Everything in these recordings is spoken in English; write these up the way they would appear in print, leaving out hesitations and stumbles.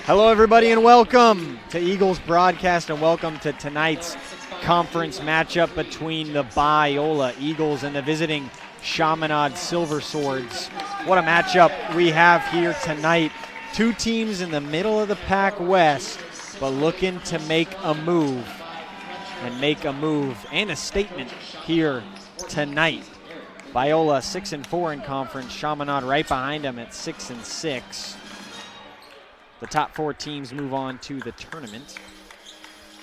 Hello, everybody, and welcome to Eagles Broadcast, and welcome to tonight's conference matchup between the Biola Eagles and the visiting Chaminade Silver Swords. What a matchup we have here tonight. Two teams in the middle of the PacWest, but looking to make a move and a statement here tonight. Biola 6-4 in conference, Chaminade right behind them at 6-6. The top four teams move on to the tournament.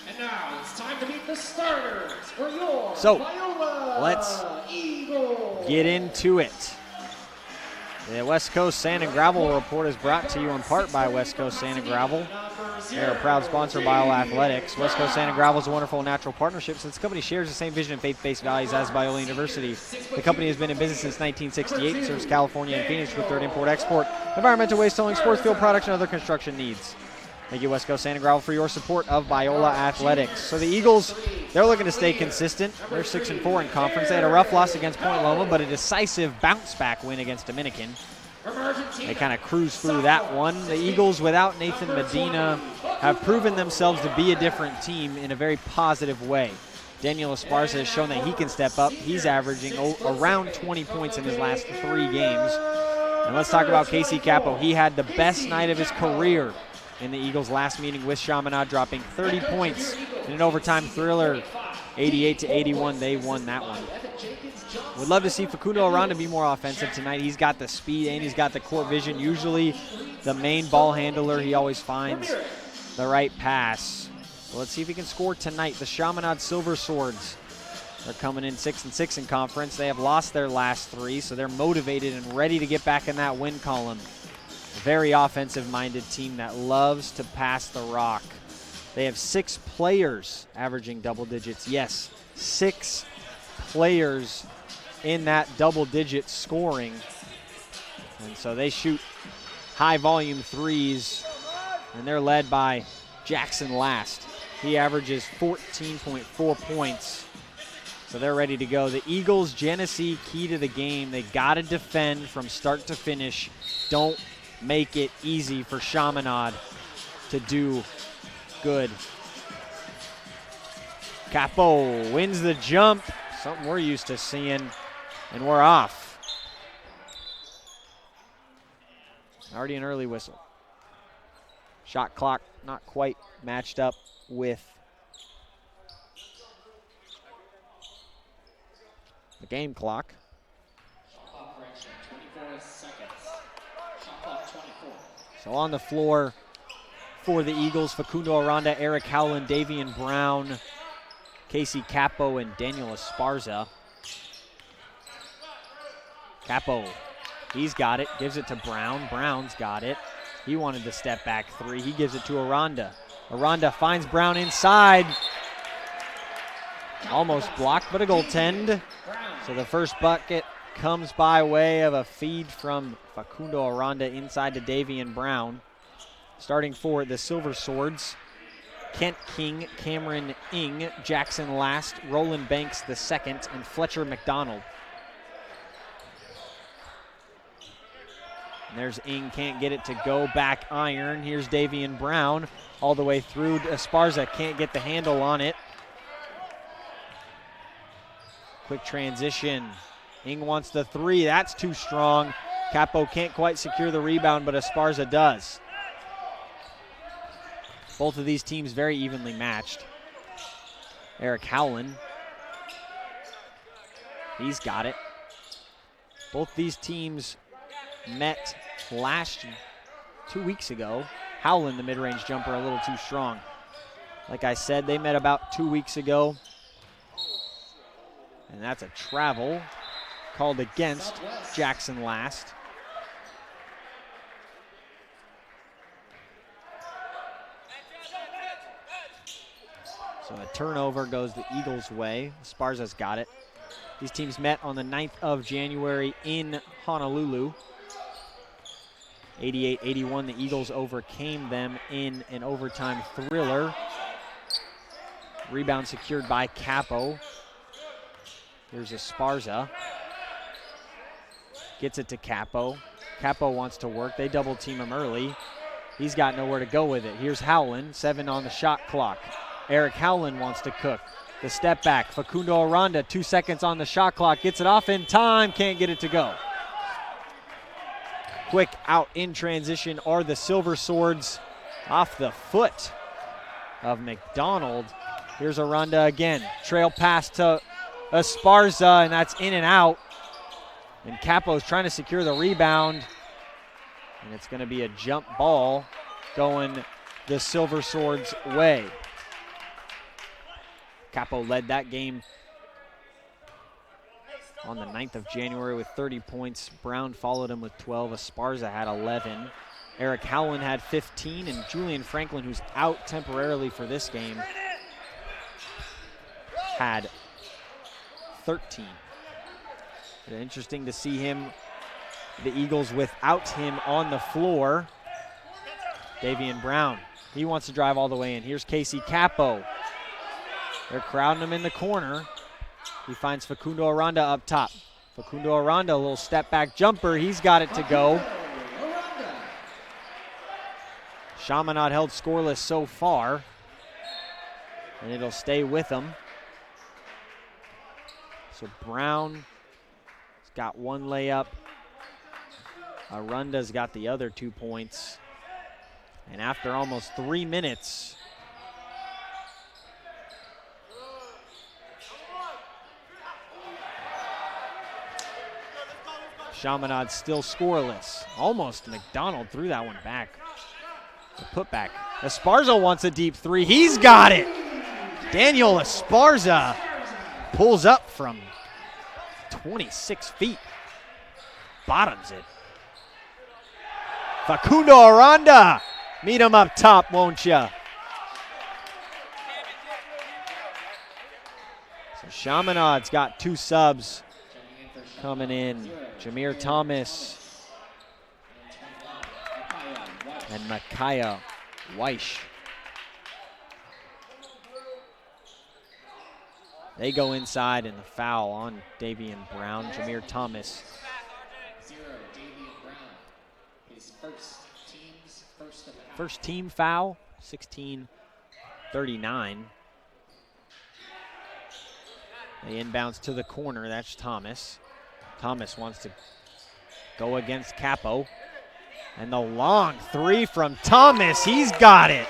And now it's time to meet the starters for your Biola let's Eagles. Get into it. The West Coast Sand and Gravel Report is brought to you in part by West Coast Sand and Gravel. They're a proud sponsor of Biola Athletics. West Coast Sand and Gravel is a wonderful natural partnership since the company shares the same vision and faith-based values as Biola University. The company has been in business since 1968 and serves California and Phoenix with third import-export, environmental waste hauling, sports field products, and other construction needs. Thank you, West Coast Sand and Gravel, for your support of Biola Athletics. So the Eagles, they're looking to stay consistent. They're 6-4 in conference. They had a rough loss against Point Loma, but a decisive bounce-back win against Dominican. They kind of cruised through that one. The Eagles, without Nathan Medina, have proven themselves to be a different team in a very positive way. Daniel Esparza has shown that he can step up. He's averaging around 20 points in his last 3 games. And let's talk about Casey Capo. He had the best night of his career in the Eagles' last meeting with Chaminade, dropping 30 points in an overtime thriller. 88-81, they won that one. Would love to see Facundo Aranda be more offensive tonight. He's got the speed and he's got the court vision. Usually the main ball handler, he always finds the right pass. So let's see if he can score tonight. The Chaminade Silver Swords, they're coming in 6-6 in conference. They have lost their last 3, so they're motivated and ready to get back in that win column. A very offensive-minded team that loves to pass the rock. They have 6 players averaging double digits. Yes, 6 players in that double-digit scoring. And so they shoot high-volume threes, and they're led by Jackson Last. He averages 14.4 points. So they're ready to go. The Eagles' Genesee key to the game. They got to defend from start to finish. Don't make it easy for Chaminade to do good. Capo wins the jump. Something we're used to seeing, and we're off. Already an early whistle. Shot clock not quite matched up with the game clock. So on the floor for the Eagles, Facundo Aranda, Eric Howland, Davian Brown, Casey Capo, and Daniel Esparza. Capo, he's got it, gives it to Brown. Brown's got it. He wanted the step back 3. He gives it to Aranda. Aranda finds Brown inside. Almost blocked, but a goaltend. So the first bucket comes by way of a feed from Facundo Aranda inside to Davian Brown. Starting for the Silver Swords, Kent King, Cameron Ing, Jackson Last, Roland Banks II, and Fletcher McDonald. And there's Ing, can't get it to go back iron. Here's Davian Brown all the way through. Esparza can't get the handle on it. Quick transition. Ing wants the 3. That's too strong. Capo can't quite secure the rebound, but Esparza does. Both of these teams very evenly matched. Eric Howland. He's got it. Both these teams met 2 weeks ago. Howland, the mid-range jumper, a little too strong. Like I said, they met about 2 weeks ago. And that's a travel called against Jackson Last. So a turnover goes the Eagles' way. Esparza's got it. These teams met on the 9th of January in Honolulu. 88-81, the Eagles overcame them in an overtime thriller. Rebound secured by Capo. Here's Esparza. Gets it to Capo. Capo wants to work. They double team him early. He's got nowhere to go with it. Here's Howland, 7 on the shot clock. Eric Howland wants to cook. The step back, Facundo Aranda, 2 seconds on the shot clock, gets it off in time, can't get it to go. Quick out in transition are the Silver Swords off the foot of McDonald. Here's Aranda again, trail pass to Esparza, and that's in and out. And Capo's trying to secure the rebound, and it's gonna be a jump ball going the Silver Swords' way. Capo led that game on the 9th of January with 30 points. Brown followed him with 12. Esparza had 11. Eric Howland had 15, and Julian Franklin, who's out temporarily for this game, had 13. Interesting to see him, the Eagles without him on the floor. Davian Brown, he wants to drive all the way in. Here's Casey Capo. They're crowding him in the corner. He finds Facundo Aranda up top. Facundo Aranda, a little step back jumper. He's got it to go. Chaminade held scoreless so far, and it'll stay with them. So Brown has got 1 layup. Aranda's got the other 2 points. And after almost 3 minutes, Chaminade still scoreless. Almost McDonald threw that one back. The putback. Esparza wants a deep 3. He's got it. Daniel Esparza pulls up from 26 feet. Bottoms it. Facundo Aranda. Meet him up top, won't ya? So Chaminade's got 2 subs coming in. Jameer Thomas and Micaiah Weish. They go inside, and the foul on Davian Brown. Jameer Thomas. First team foul, 16:39. They inbounds to the corner, that's Thomas. Thomas wants to go against Capo. And the long 3 from Thomas, he's got it.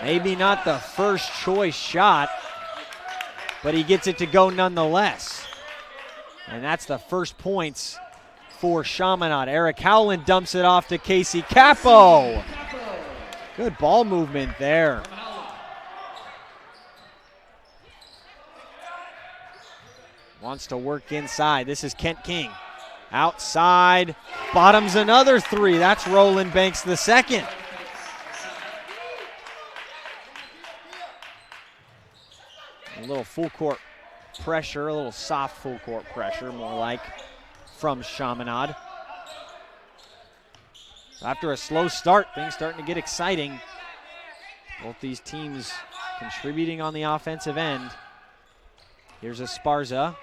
Maybe not the first choice shot, but he gets it to go nonetheless. And that's the first points for Chaminade. Eric Howland dumps it off to Casey Capo. Good ball movement there. Wants to work inside. This is Kent King. Outside, bottoms another 3. That's Roland Banks the second. A little full court pressure, a little soft full court pressure, more like, from Chaminade. After a slow start, things starting to get exciting. Both these teams contributing on the offensive end. Here's Esparza.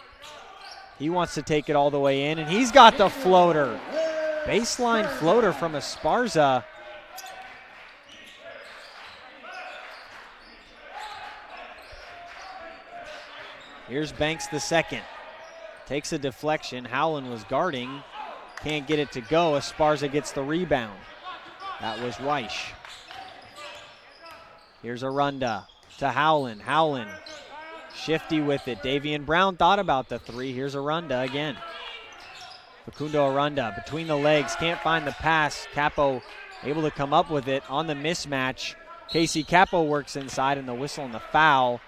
He wants to take it all the way in, and he's got the floater. Baseline floater from Esparza. Here's Banks the second. Takes a deflection. Howland was guarding. Can't get it to go. Esparza gets the rebound. That was Weish. Here's Aranda to Howland. Howland shifty with it. Davian Brown thought about the 3. Here's Aranda again. Facundo Aranda between the legs. Can't find the pass. Capo able to come up with it on the mismatch. Casey Capo works inside, and the whistle and the foul.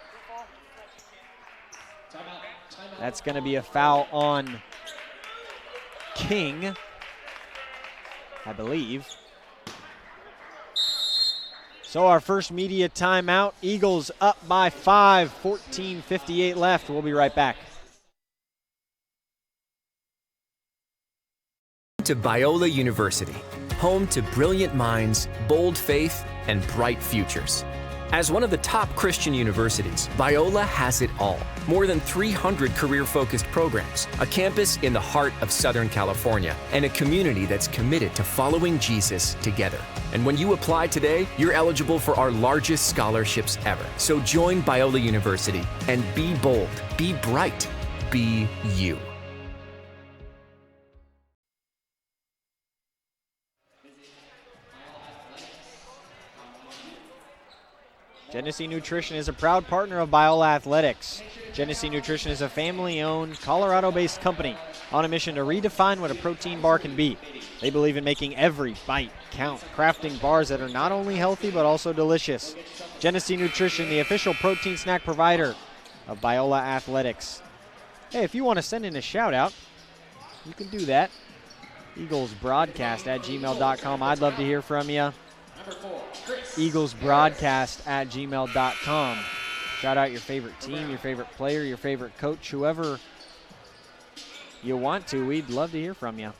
That's going to be a foul on King, I believe. So our first media timeout. Eagles up by 5, 14:58 left. We'll be right back. To Biola University, home to brilliant minds, bold faith, and bright futures. As one of the top Christian universities, Biola has it all. More than 300 career-focused programs, a campus in the heart of Southern California, and a community that's committed to following Jesus together. And when you apply today, you're eligible for our largest scholarships ever. So join Biola University and be bold, be bright, be you. Genesee Nutrition is a proud partner of Biola Athletics. Genesee Nutrition is a family-owned, Colorado-based company on a mission to redefine what a protein bar can be. They believe in making every bite count, crafting bars that are not only healthy but also delicious. Genesee Nutrition, the official protein snack provider of Biola Athletics. Hey, if you want to send in a shout-out, you can do that. EaglesBroadcast@gmail.com. I'd love to hear from you. EaglesBroadcast@gmail.com. Shout out your favorite team, your favorite player, your favorite coach, whoever you want to. We'd love to hear from you.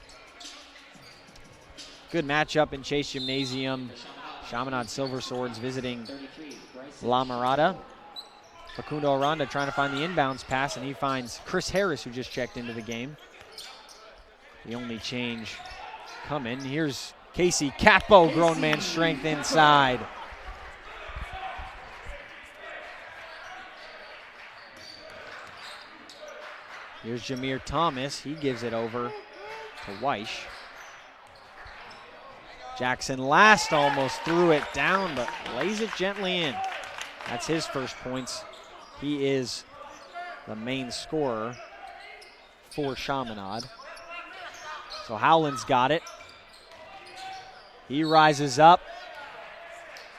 Good matchup in Chase Gymnasium. Chaminade Silver Swords visiting La Mirada. Facundo Aranda trying to find the inbounds pass, and he finds Chris Harris, who just checked into the game. The only change coming. Here's Casey Capo, grown man strength inside. Here's Jameer Thomas. He gives it over to Weish. Jackson Last almost threw it down, but lays it gently in. That's his first points. He is the main scorer for Chaminade. So Howland's got it. He rises up,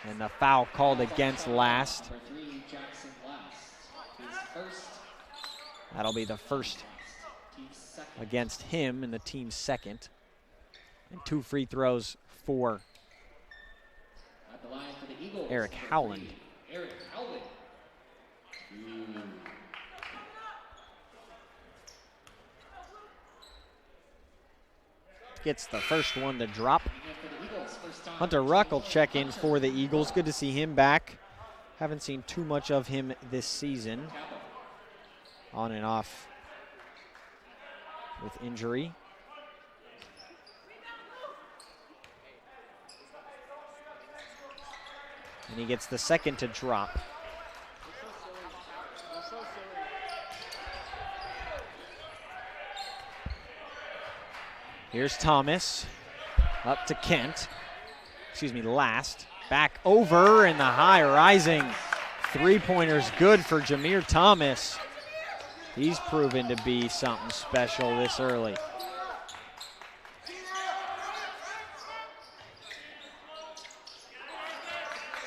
and the foul called against Last. That'll be the first against him and the team's second. And 2 free throws for Eric Howland. Gets the first one to drop. Hunter Ruck will check in for the Eagles. Good to see him back. Haven't seen too much of him this season. On and off with injury. And he gets the second to drop. Here's Thomas, up to Kent. Last. Back over, and the high rising three-pointer's good for Jameer Thomas. He's proven to be something special this early.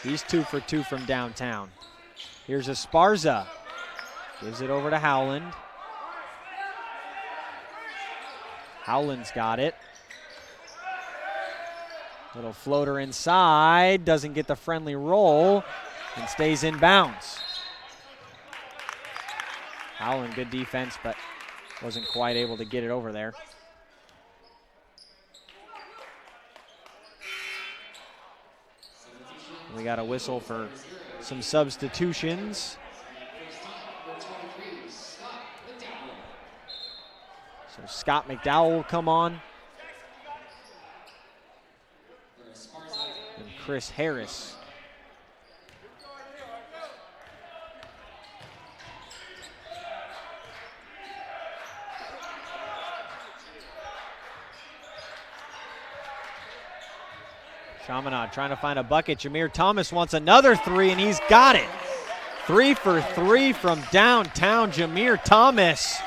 He's 2 for 2 from downtown. Here's Esparza. Gives it over to Howland. Howland's got it. Little floater inside. Doesn't get the friendly roll and stays in bounds. Howland, good defense, but wasn't quite able to get it over there. We got a whistle for some substitutions. So Scott McDowell will come on. And Chris Harris. Chaminade trying to find a bucket. Jameer Thomas wants another three, and he's got it. 3 for 3 from downtown, Jameer Thomas.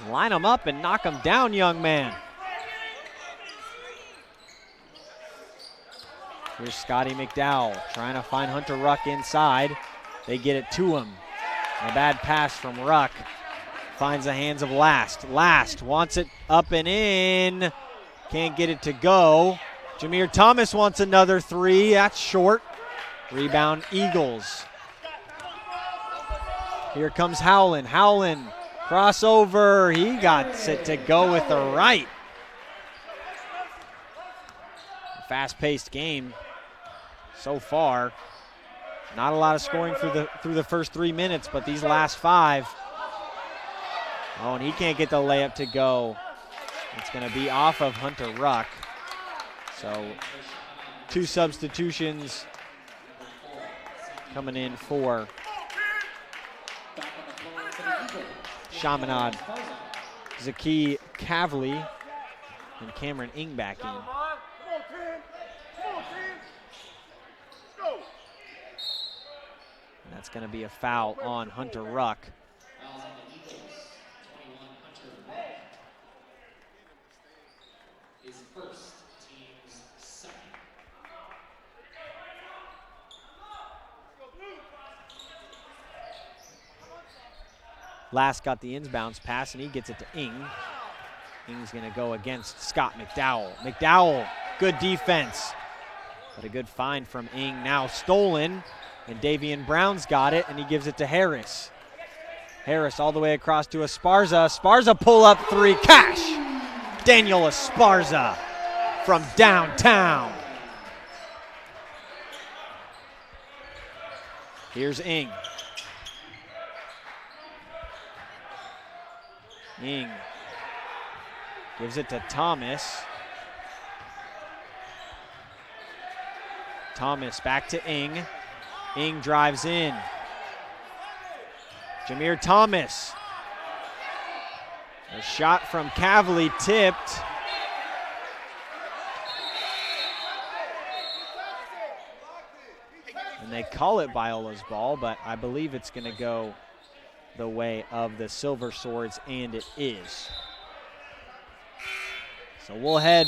Line him up and knock him down, young man. Here's Scotty McDowell trying to find Hunter Ruck inside. They get it to him. A bad pass from Ruck. Finds the hands of Last. Last wants it up and in. Can't get it to go. Jameer Thomas wants another three. That's short. Rebound, Eagles. Here comes Howland. Howland, crossover. He got it to go with the right. Fast-paced game so far. Not a lot of scoring through the first 3 minutes, but these last 5. Oh, and he can't get the layup to go. It's going to be off of Hunter Ruck. So 2 substitutions coming in for Chaminade. Zaki Kavli and Cameron Ing back in. And that's going to be a foul on Hunter Ruck. Last got the inbounds pass, and he gets it to Ing. Ing's going to go against Scott McDowell. McDowell, good defense, but a good find from Ing. Now stolen, and Davian Brown's got it, and he gives it to Harris. Harris all the way across to Esparza. Esparza pull up 3, cash! Daniel Esparza from downtown. Here's Ing. Ing gives it to Thomas. Thomas back to Ing. Ing drives in. Jameer Thomas. A shot from Kavli tipped. And they call it Biola's ball, but I believe it's going to go the way of the Silver Swords, and it is. So we'll head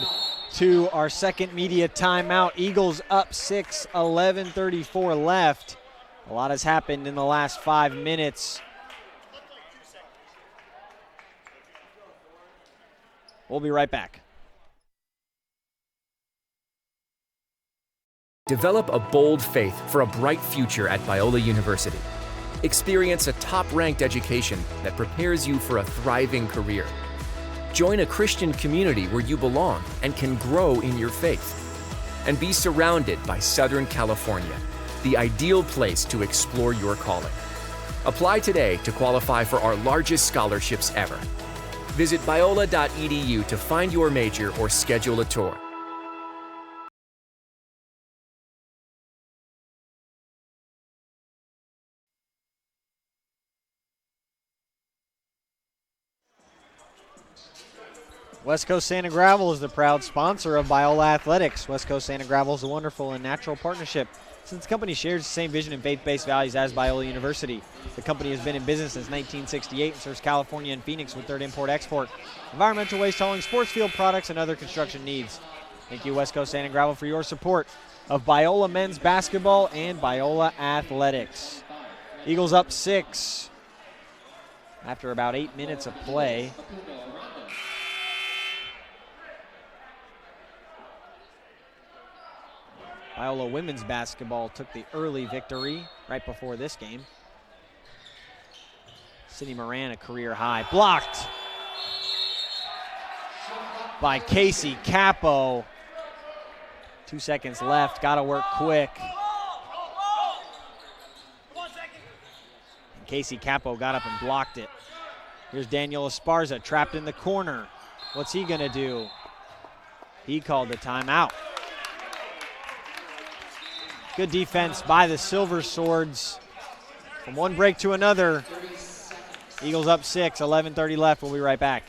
to our second media timeout. Eagles up 6, 11:34 left. A lot has happened in the last 5 minutes. We'll be right back. Develop a bold faith for a bright future at Biola University. Experience a top-ranked education that prepares you for a thriving career. Join a Christian community where you belong and can grow in your faith. And be surrounded by Southern California, the ideal place to explore your calling. Apply today to qualify for our largest scholarships ever. Visit biola.edu to find your major or schedule a tour. West Coast Sand and Gravel is the proud sponsor of Biola Athletics. West Coast Sand and Gravel is a wonderful and natural partnership since the company shares the same vision and faith-based values as Biola University. The company has been in business since 1968 and serves California and Phoenix with third import-export, environmental waste hauling, sports field products, and other construction needs. Thank you, West Coast Sand and Gravel, for your support of Biola men's basketball and Biola Athletics. Eagles up 6 after about 8 minutes of play. Biola women's basketball took the early victory right before this game. Sydney Moran, a career high. Blocked by Casey Capo. 2 seconds left, gotta work quick. And Casey Capo got up and blocked it. Here's Daniel Esparza trapped in the corner. What's he gonna do? He called the timeout. Good defense by the Silver Swords. From one break to another, Eagles up 6, 11:30 left. We'll be right back.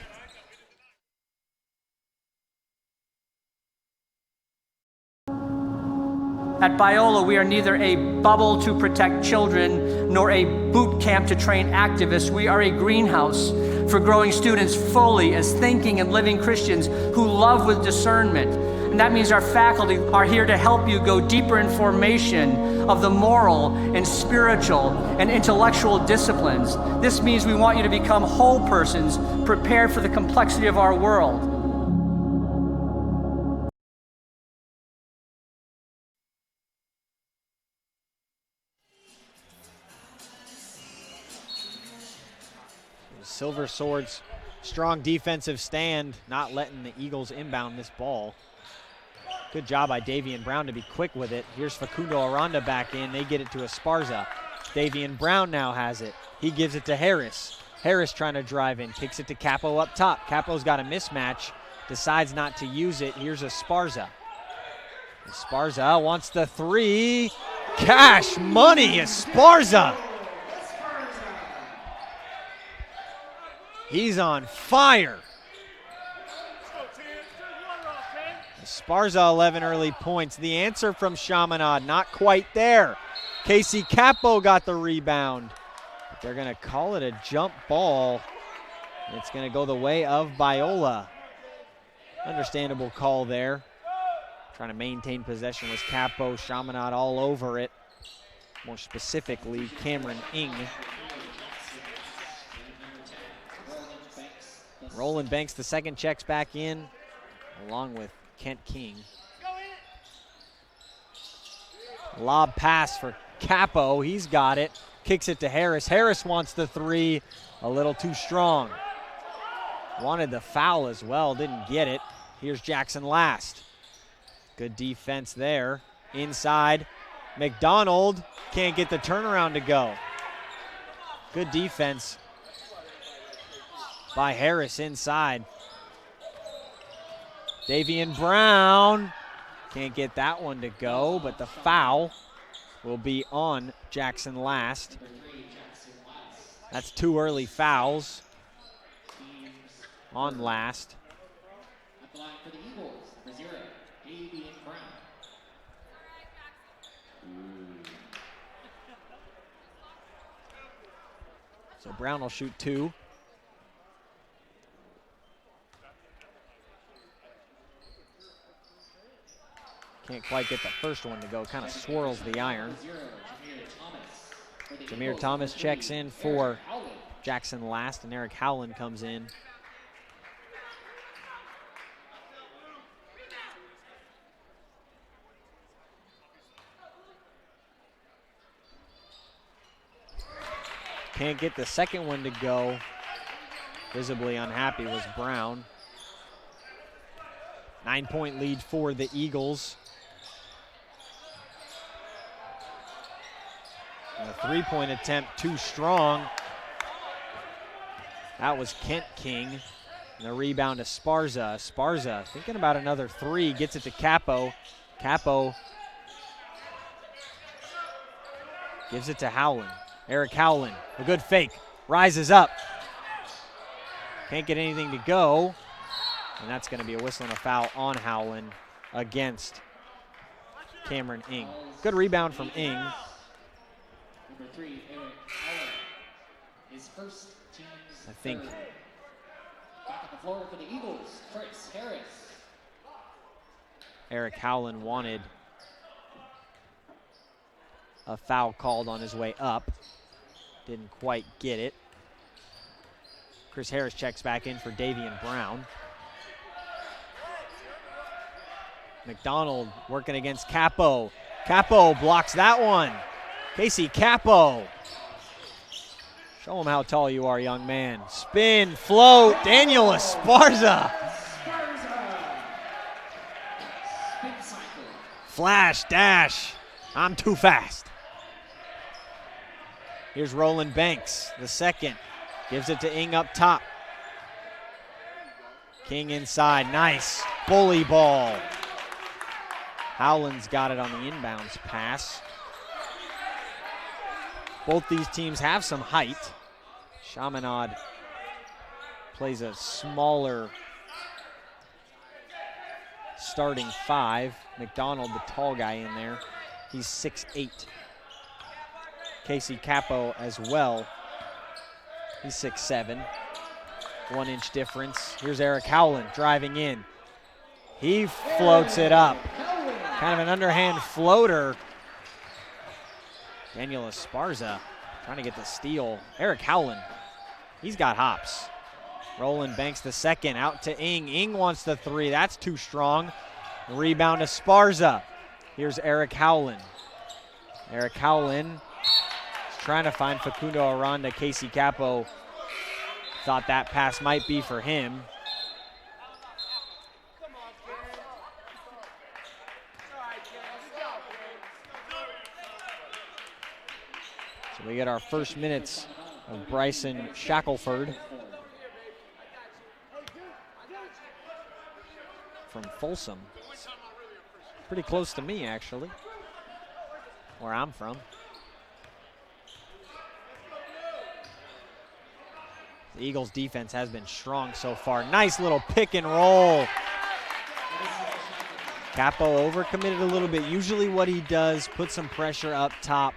At Biola, we are neither a bubble to protect children nor a boot camp to train activists. We are a greenhouse for growing students fully as thinking and living Christians who love with discernment. And that means our faculty are here to help you go deeper in formation of the moral and spiritual and intellectual disciplines. This means we want you to become whole persons prepared for the complexity of our world. Silver Swords, strong defensive stand, not letting the Eagles inbound this ball. Good job by Davian Brown to be quick with it. Here's Facundo Aranda back in. They get it to Esparza. Davian Brown now has it. He gives it to Harris. Harris trying to drive in, kicks it to Capo up top. Capo's got a mismatch, decides not to use it. Here's Esparza. Esparza wants the three. Cash money, Esparza. He's on fire. Esparza 11 early points. The answer from Chaminade, not quite there. Casey Capo got the rebound. But they're gonna call it a jump ball. It's gonna go the way of Biola. Understandable call there. Trying to maintain possession was Capo. Chaminade all over it. More specifically, Cameron Ing. Roland Banks, the second, checks back in, along with Kent King. Lob pass for Capo. He's got it. Kicks it to Harris. Harris wants the three. A little too strong. Wanted the foul as well. Didn't get it. Here's Jackson Last. Good defense there. Inside. McDonald can't get the turnaround to go. Good defense by Harris inside. Davian Brown can't get that one to go, but the foul will be on Jackson Last. That's 2 early fouls on Last. For the Eagles, for 0, Davian Brown. So Brown will shoot 2. Can't quite get the first one to go. Kind of swirls the iron. Jameer Thomas checks in for Jackson Last, and Eric Howland comes in. Can't get the second one to go. Visibly unhappy was Brown. 9-point lead for the Eagles. And a 3-point attempt too strong. That was Kent King. And the rebound to Esparza. Esparza thinking about another 3, gets it to Capo. Capo gives it to Howland. Eric Howland, a good fake, rises up. Can't get anything to go. And that's going to be a whistle and a foul on Howland against Cameron Ing. Good rebound from Ing. Number 3, Eric Howland. His first team's I think. third. Back on the floor for the Eagles, Chris Harris. Eric Howland wanted a foul called on his way up. Didn't quite get it. Chris Harris checks back in for Davian Brown. McDonald working against Capo. Capo blocks that one. Casey Capo. Show him how tall you are, young man. Spin, float, Daniel Esparza. Spin cycle. Flash, dash. I'm too fast. Here's Roland Banks, the second. Gives it to Ing up top. King inside, nice. Bully ball. Howland's got it on the inbounds pass. Both these teams have some height. Chaminade plays a smaller starting 5. McDonald, the tall guy in there. He's 6'8". Casey Capo as well. He's 6'7". 1-inch difference. Here's Eric Howland driving in. He floats it up. Kind of an underhand floater. Daniel Esparza trying to get the steal. Eric Howland, he's got hops. Roland Banks the second, out to Ing. Ing wants the 3, that's too strong. Rebound Esparza. Here's Eric Howland. Eric Howland is trying to find Facundo Aranda. Casey Capo thought that pass might be for him. So we get our first minutes of Bryson Shackelford from Folsom. Pretty close to me, actually, where I'm from. The Eagles defense has been strong so far. Nice little pick and roll. Capo overcommitted a little bit. Usually what he does, put some pressure up top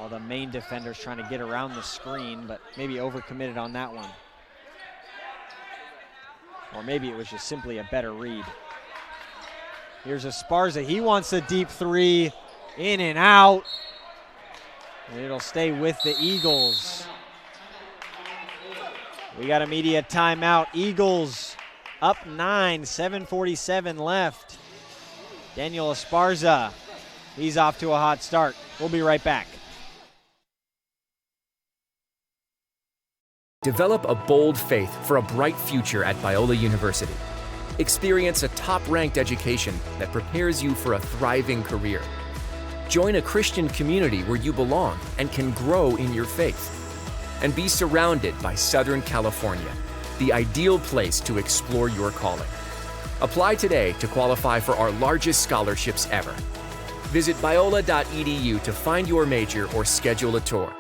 while the main defender's trying to get around the screen, but maybe overcommitted on that one. Or maybe it was just simply a better read. Here's Esparza. He wants a deep three, in and out. And it'll stay with the Eagles. We got a media timeout. Eagles up 9, 7:47 left. Daniel Esparza, he's off to a hot start. We'll be right back. Develop a bold faith for a bright future at Biola University. Experience a top-ranked education that prepares you for a thriving career. Join a Christian community where you belong and can grow in your faith. And be surrounded by Southern California, the ideal place to explore your calling. Apply today to qualify for our largest scholarships ever. Visit biola.edu to find your major or schedule a tour.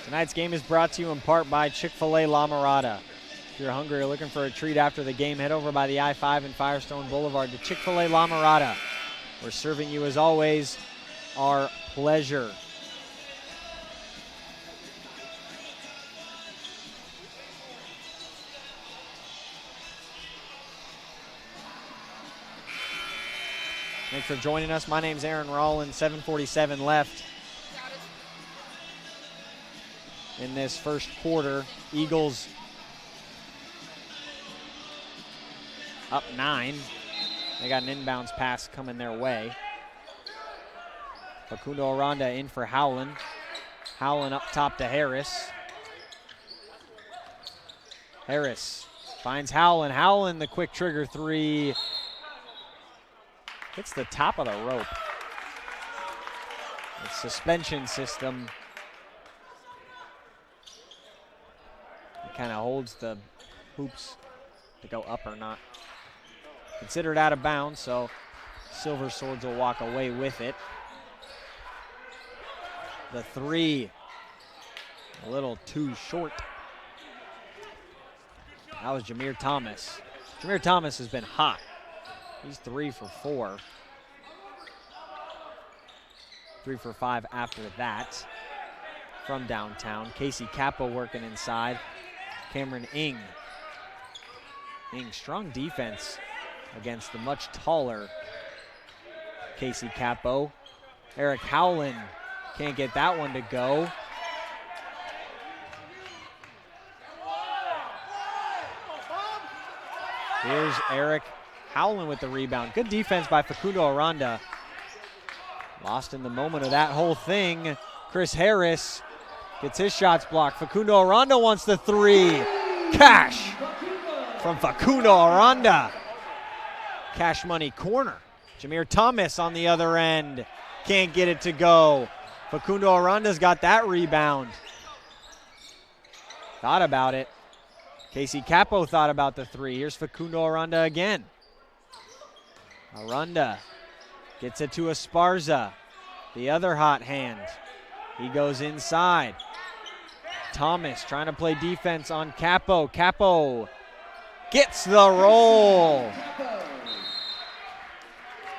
Tonight's game is brought to you in part by Chick-fil-A La Mirada. If you're hungry or looking for a treat after the game, head over by the I-5 and Firestone Boulevard to Chick-fil-A La Mirada. We're serving you, as always, our pleasure. Thanks for joining us. My name's Aaron Rollins, 7:47 left in this first quarter. Eagles up 9. They got an inbounds pass coming their way. Facundo Aranda in for Howland. Howland up top to Harris. Harris finds Howland. Howland, the quick trigger three. Hits the top of the rope. The suspension system kind of holds the hoops to go up or not. Considered out of bounds, so Silver Swords will walk away with it. The three, a little too short. That was Jameer Thomas. Jameer Thomas has been hot. He's 3 for 4. 3 for 5 after that from downtown. Casey Capo working inside. Cameron Ing. Ing, strong defense against the much taller Casey Capo. Eric Howland can't get that one to go. Here's Eric Howland with the rebound. Good defense by Facundo Aranda. Lost in the moment of that whole thing. Chris Harris gets his shots blocked. Facundo Aranda wants the three. Cash from Facundo Aranda. Cash money corner. Jameer Thomas on the other end. Can't get it to go. Facundo Aranda's got that rebound. Thought about it. Casey Capo thought about the three. Here's Facundo Aranda again. Aranda gets it to Esparza. The other hot hand. He goes inside. Thomas trying to play defense on Capo. Capo gets the roll.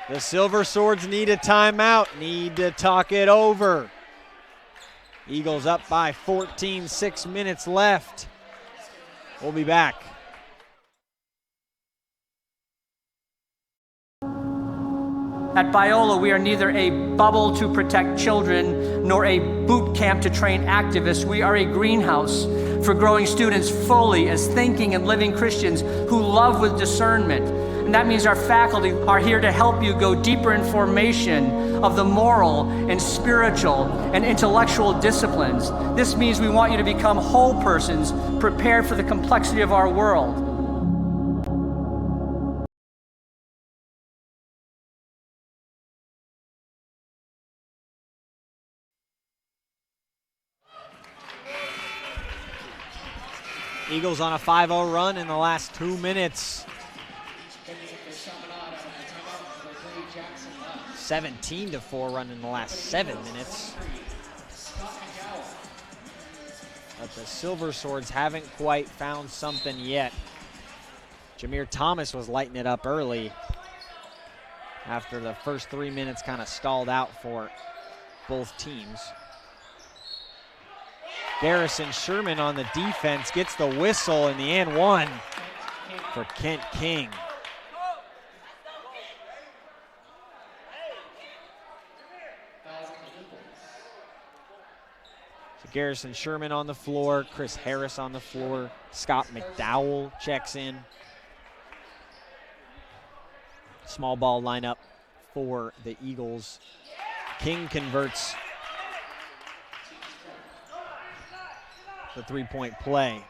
The Silver Swords need a timeout, need to talk it over. Eagles up by 14, 6 minutes left. We'll be back. At Biola, we are neither a bubble to protect children nor a boot camp to train activists. We are a greenhouse for growing students fully as thinking and living Christians who love with discernment. And that means our faculty are here to help you go deeper in formation of the moral and spiritual and intellectual disciplines. This means we want you to become whole persons prepared for the complexity of our world. Eagles on a 5-0 run in the last 2 minutes. 17-4 run in the last 7 minutes. But the Silver Swords haven't quite found something yet. Jameer Thomas was lighting it up early after the first 3 minutes kind of stalled out for both teams. Garrison Sherman on the defense gets the whistle in the and one for Kent King. So Garrison Sherman on the floor, Chris Harris on the floor, Scott McDowell checks in. Small ball lineup for the Eagles. King converts the three-point play.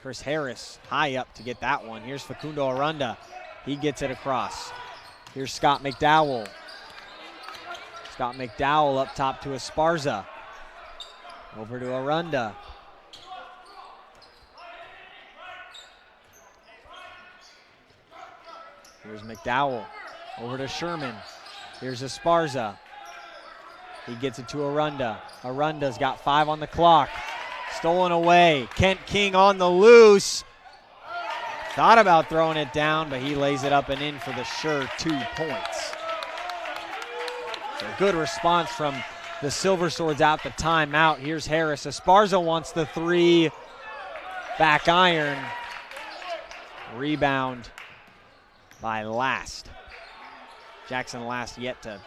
Chris Harris high up to get that one. Here's Facundo Aranda. He gets it across. Here's Scott McDowell. Scott McDowell up top to Esparza. Over to Aranda. Here's McDowell. Over to Sherman. Here's Esparza. He gets it to Aranda. Aranda's got 5 on the clock. Stolen away. Kent King on the loose. Thought about throwing it down, but he lays it up and in for the sure 2 points. So good response from the Silver Swords out the timeout. Here's Harris. Esparza wants the 3. Back iron. Rebound by Last. Jackson Last yet to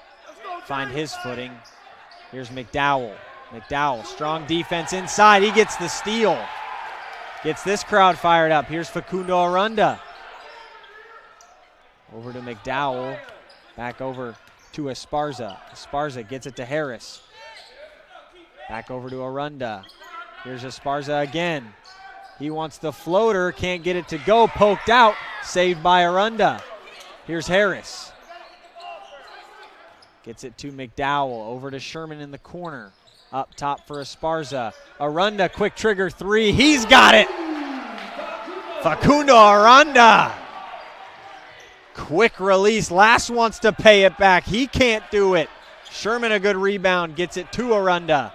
find his footing. Here's McDowell. McDowell, strong defense inside. He gets the steal. Gets this crowd fired up. Here's Facundo Aranda. Over to McDowell. Back over to Esparza. Esparza gets it to Harris. Back over to Aranda. Here's Esparza again. He wants the floater. Can't get it to go. Poked out. Saved by Aranda. Here's Harris. Gets it to McDowell. Over to Sherman in the corner. Up top for Esparza. Aranda, quick trigger 3. He's got it. Facundo Aranda. Quick release. Last wants to pay it back. He can't do it. Sherman a good rebound. Gets it to Aranda.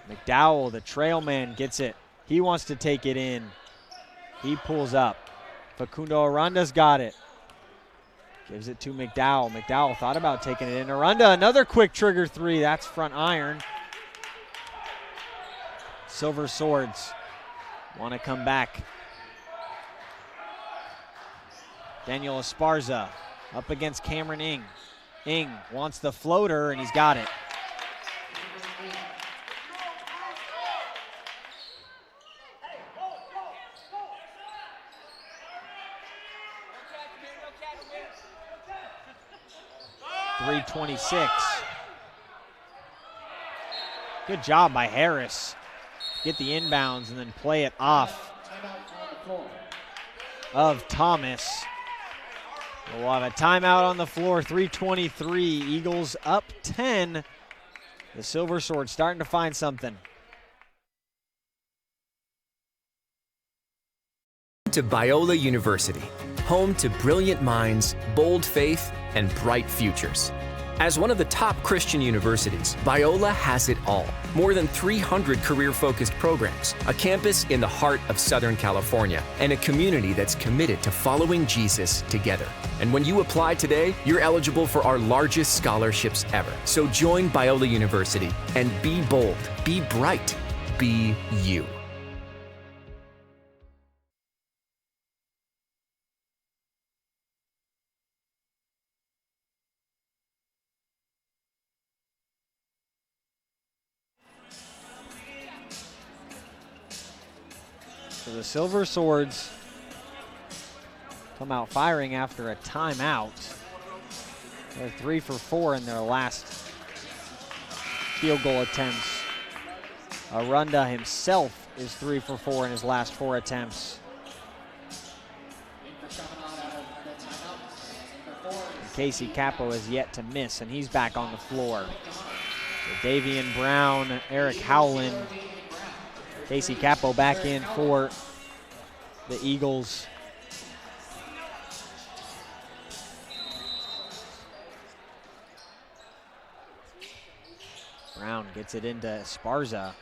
McDowell, the trail man, gets it. He wants to take it in. He pulls up. Facundo Aranda's got it. Gives it to McDowell. McDowell thought about taking it in. Aranda, another quick trigger 3. That's front iron. Silver Swords want to come back. Daniel Esparza up against Cameron Ing. Ing wants the floater, and he's got it. .326. Good job by Harris. Get the inbounds and then play it off of Thomas. We'll have a timeout on the floor. 3:23. Eagles up 10. The Silver Swords starting to find something. To Biola University, home to brilliant minds, bold faith, and bright futures. As one of the top Christian universities, Biola has it all. More than 300 career-focused programs, a campus in the heart of Southern California, and a community that's committed to following Jesus together. And when you apply today, you're eligible for our largest scholarships ever. So join Biola University and be bold, be bright, be you. So the Silver Swords come out firing after a timeout. They're 3 for 4 in their last field goal attempts. Arunda himself is 3 for 4 in his last 4 attempts. Casey Capo has yet to miss, and he's back on the floor. So Davian Brown, Eric Howland, Casey Capo back in for the Eagles. Brown gets it into Esparza.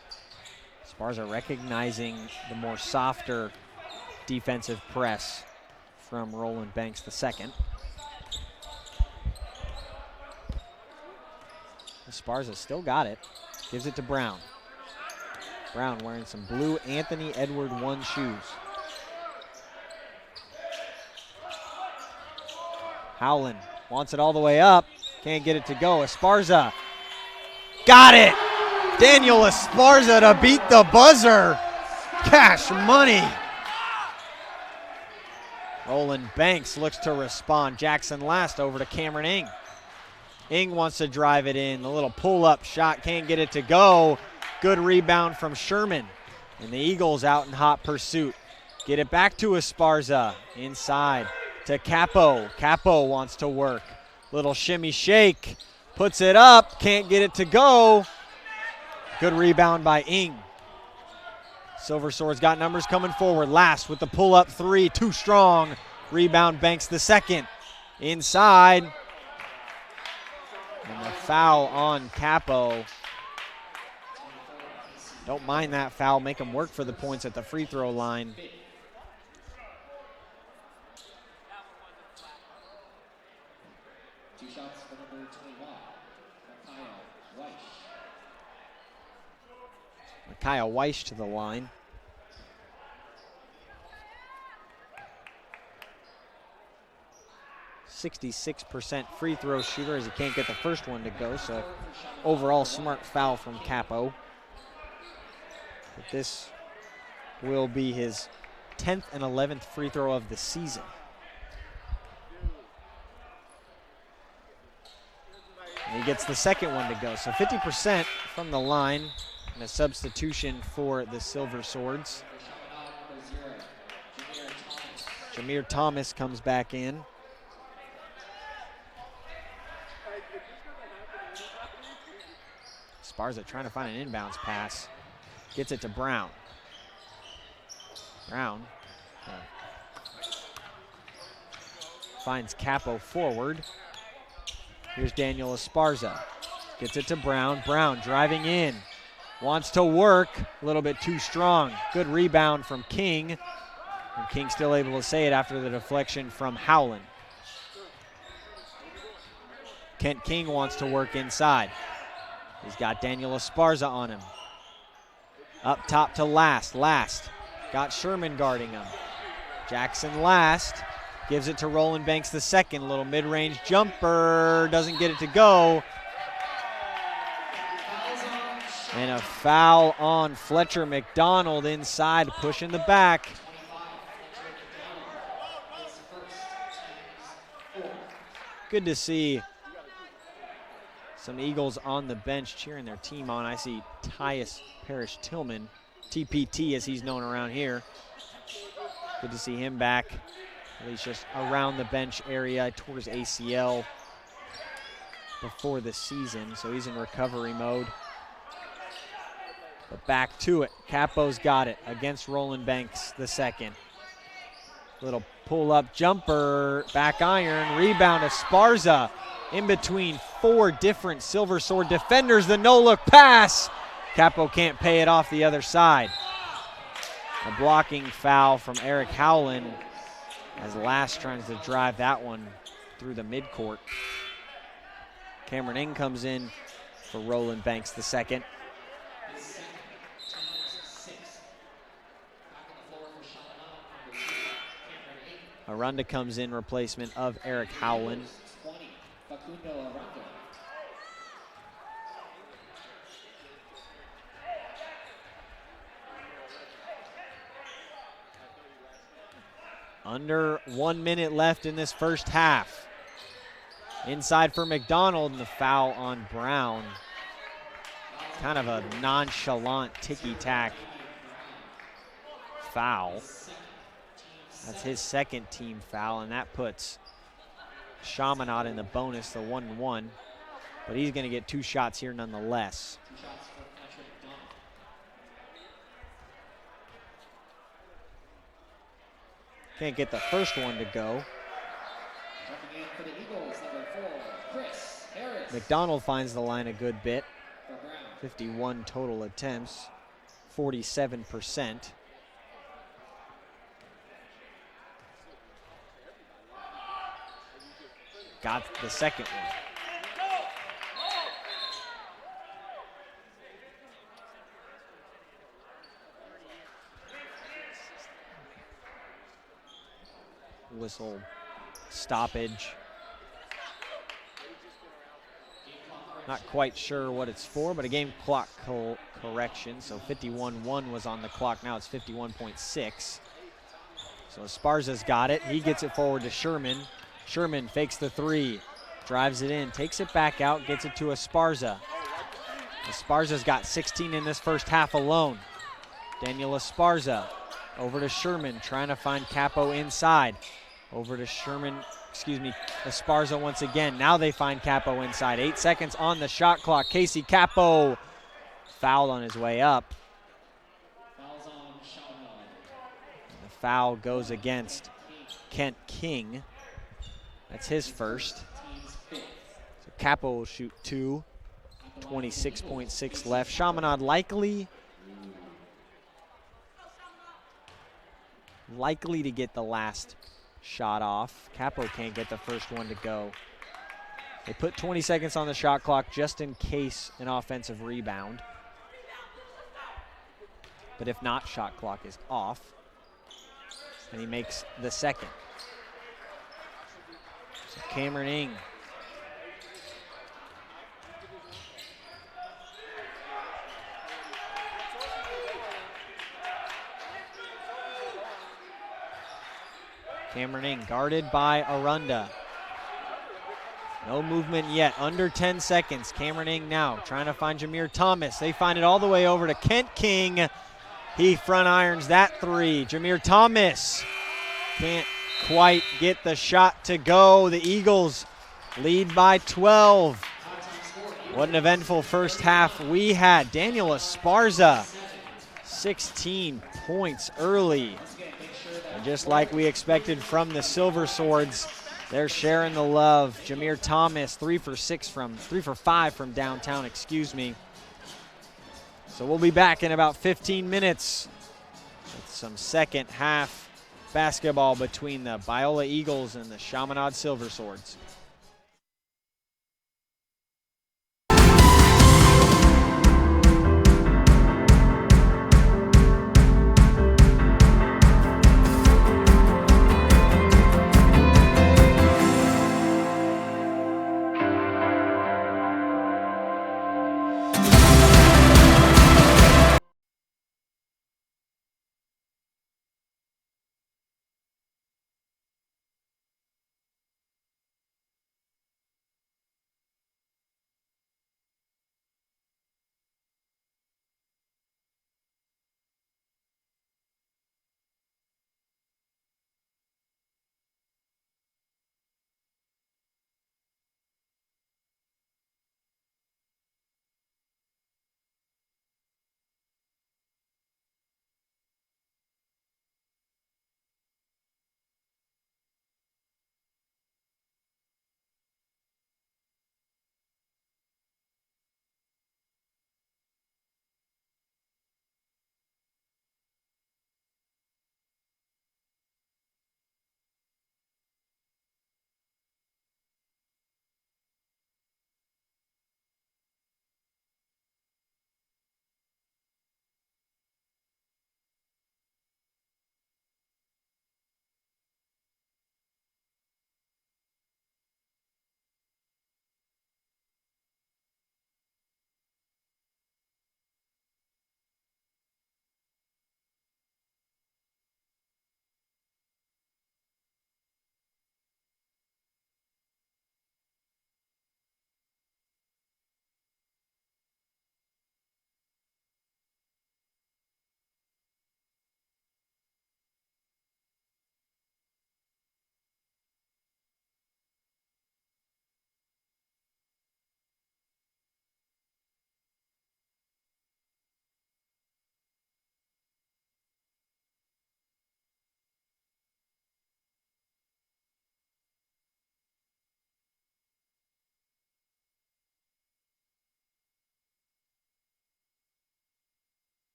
Esparza recognizing the more softer defensive press from Roland Banks II. Esparza still got it. Gives it to Brown. Brown wearing some blue Anthony Edward 1 shoes. Howland wants it all the way up. Can't get it to go. Esparza got it! Daniel Esparza to beat the buzzer. Cash money. Roland Banks looks to respond. Jackson Last over to Cameron Ing. Ing wants to drive it in. The little pull-up shot, can't get it to go. Good rebound from Sherman. And the Eagles out in hot pursuit. Get it back to Esparza. Inside to Capo. Capo wants to work. Little shimmy shake. Puts it up, can't get it to go. Good rebound by Ing. Silver Swords got numbers coming forward. Last with the pull-up 3, too strong. Rebound Banks II. Inside. And the foul on Capo. Don't mind that foul. Make him work for the points at the free throw line. Two shots for number 21, Micaiah Weiss to the line. .66% free throw shooter as he can't get the first one to go, so overall smart foul from Capo. But this will be his 10th and 11th free throw of the season. And he gets the second one to go, so 50% from the line and a substitution for the Silver Swords. Jameer Thomas comes back in. Esparza trying to find an inbounds pass. Gets it to Brown. Brown finds Capo forward. Here's Daniel Esparza. Gets it to Brown. Brown driving in. Wants to work. A little bit too strong. Good rebound from King. And King still able to say it after the deflection from Howland. Kent King wants to work inside. He's got Daniel Esparza on him. Up top to Last. Last got Sherman guarding him. Jackson Last gives it to Roland Banks II. Little mid-range jumper. Doesn't get it to go. And a foul on Fletcher McDonald inside, pushing the back. Good to see some Eagles on the bench cheering their team on. I see Tyus Parrish-Tillman, TPT as he's known around here. Good to see him back, at least just around the bench area. Towards ACL before the season, so he's in recovery mode. But back to it. Capo's got it against Roland Banks II. Little pull-up jumper, back iron, rebound Esparza in between 4 different Silver Sword defenders. The no-look pass. Capo can't pay it off the other side. A blocking foul from Eric Howland as Last tries to drive that one through the midcourt. Cameron Ing comes in for Roland Banks II. Arunda comes in replacement of Eric Howland. Under 1 minute left in this first half. Inside for McDonald, and the foul on Brown. Kind of a nonchalant ticky-tack foul. That's his second team foul, and that puts Chaminade in the bonus, the 1-1. But he's going to get 2 shots here nonetheless. Can't get the first one to go. McDonald finds the line a good bit. 51 total attempts, 47%. Got the second one. Whistle stoppage. Not quite sure what it's for, but a game clock correction. So 51-1 was on the clock. Now it's 51.6. So Esparza's got it. He gets it forward to Sherman. Sherman fakes the 3, drives it in, takes it back out, gets it to Esparza. Esparza's got 16 in this first half alone. Daniel Esparza over to Sherman, trying to find Capo inside. Over to Sherman, Esparza once again. Now they find Capo inside. 8 seconds on the shot clock. Casey Capo fouled on his way up. The foul goes against Kent King. That's his first. So Capo will shoot 2. 26.6 left. Chaminade likely to get the last shot off. Capo can't get the first one to go. They put 20 seconds on the shot clock just in case an offensive rebound. But if not, shot clock is off. And he makes the second. So Cameron Ing. Cameron Ing guarded by Arunda. No movement yet, under 10 seconds. Cameron Ing now trying to find Jameer Thomas. They find it all the way over to Kent King. He front irons that 3. Jameer Thomas can't quite get the shot to go. The Eagles lead by 12. What an eventful first half we had. Daniel Esparza, 16 points early. And just like we expected from the Silver Swords, they're sharing the love. Jameer Thomas, 3 for 5 from downtown, So we'll be back in about 15 minutes with some second half basketball between the Biola Eagles and the Chaminade Silver Swords.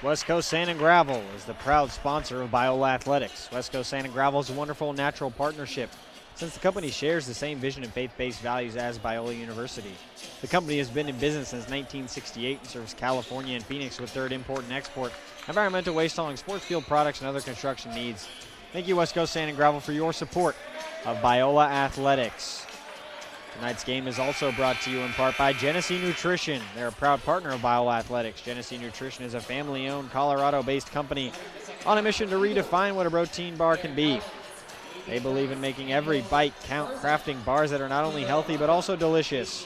West Coast Sand and Gravel is the proud sponsor of Biola Athletics. West Coast Sand and Gravel is a wonderful natural partnership since the company shares the same vision and faith-based values as Biola University. The company has been in business since 1968 and serves California and Phoenix with third import and export, environmental waste hauling, sports field products, and other construction needs. Thank you, West Coast Sand and Gravel, for your support of Biola Athletics. Tonight's game is also brought to you in part by Genesee Nutrition. They're a proud partner of Biola Athletics. Genesee Nutrition is a family-owned, Colorado-based company on a mission to redefine what a protein bar can be. They believe in making every bite count, crafting bars that are not only healthy but also delicious.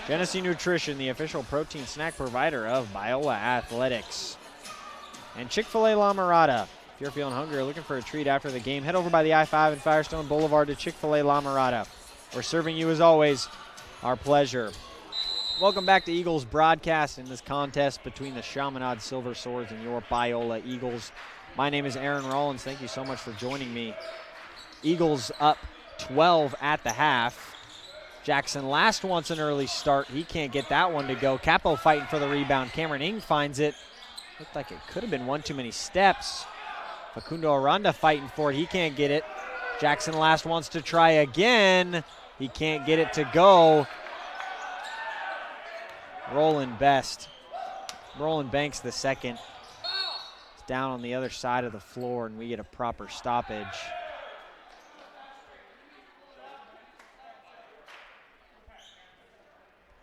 Genesee Nutrition, the official protein snack provider of Biola Athletics. And Chick-fil-A La Mirada. If you're feeling hungry or looking for a treat after the game, head over by the I-5 and Firestone Boulevard to Chick-fil-A La Mirada. We're serving you, as always, our pleasure. Welcome back to Eagles broadcast in this contest between the Chaminade Silver Swords and your Biola Eagles. My name is Aaron Rollins. Thank you so much for joining me. Eagles up 12 at the half. Jackson Last wants an early start. He can't get that one to go. Capo fighting for the rebound. Cameron Ing finds it. Looked like it could have been one too many steps. Facundo Aranda fighting for it. He can't get it. Jackson Last wants to try again. He can't get it to go. Roland Banks the second. It's down on the other side of the floor, and we get a proper stoppage.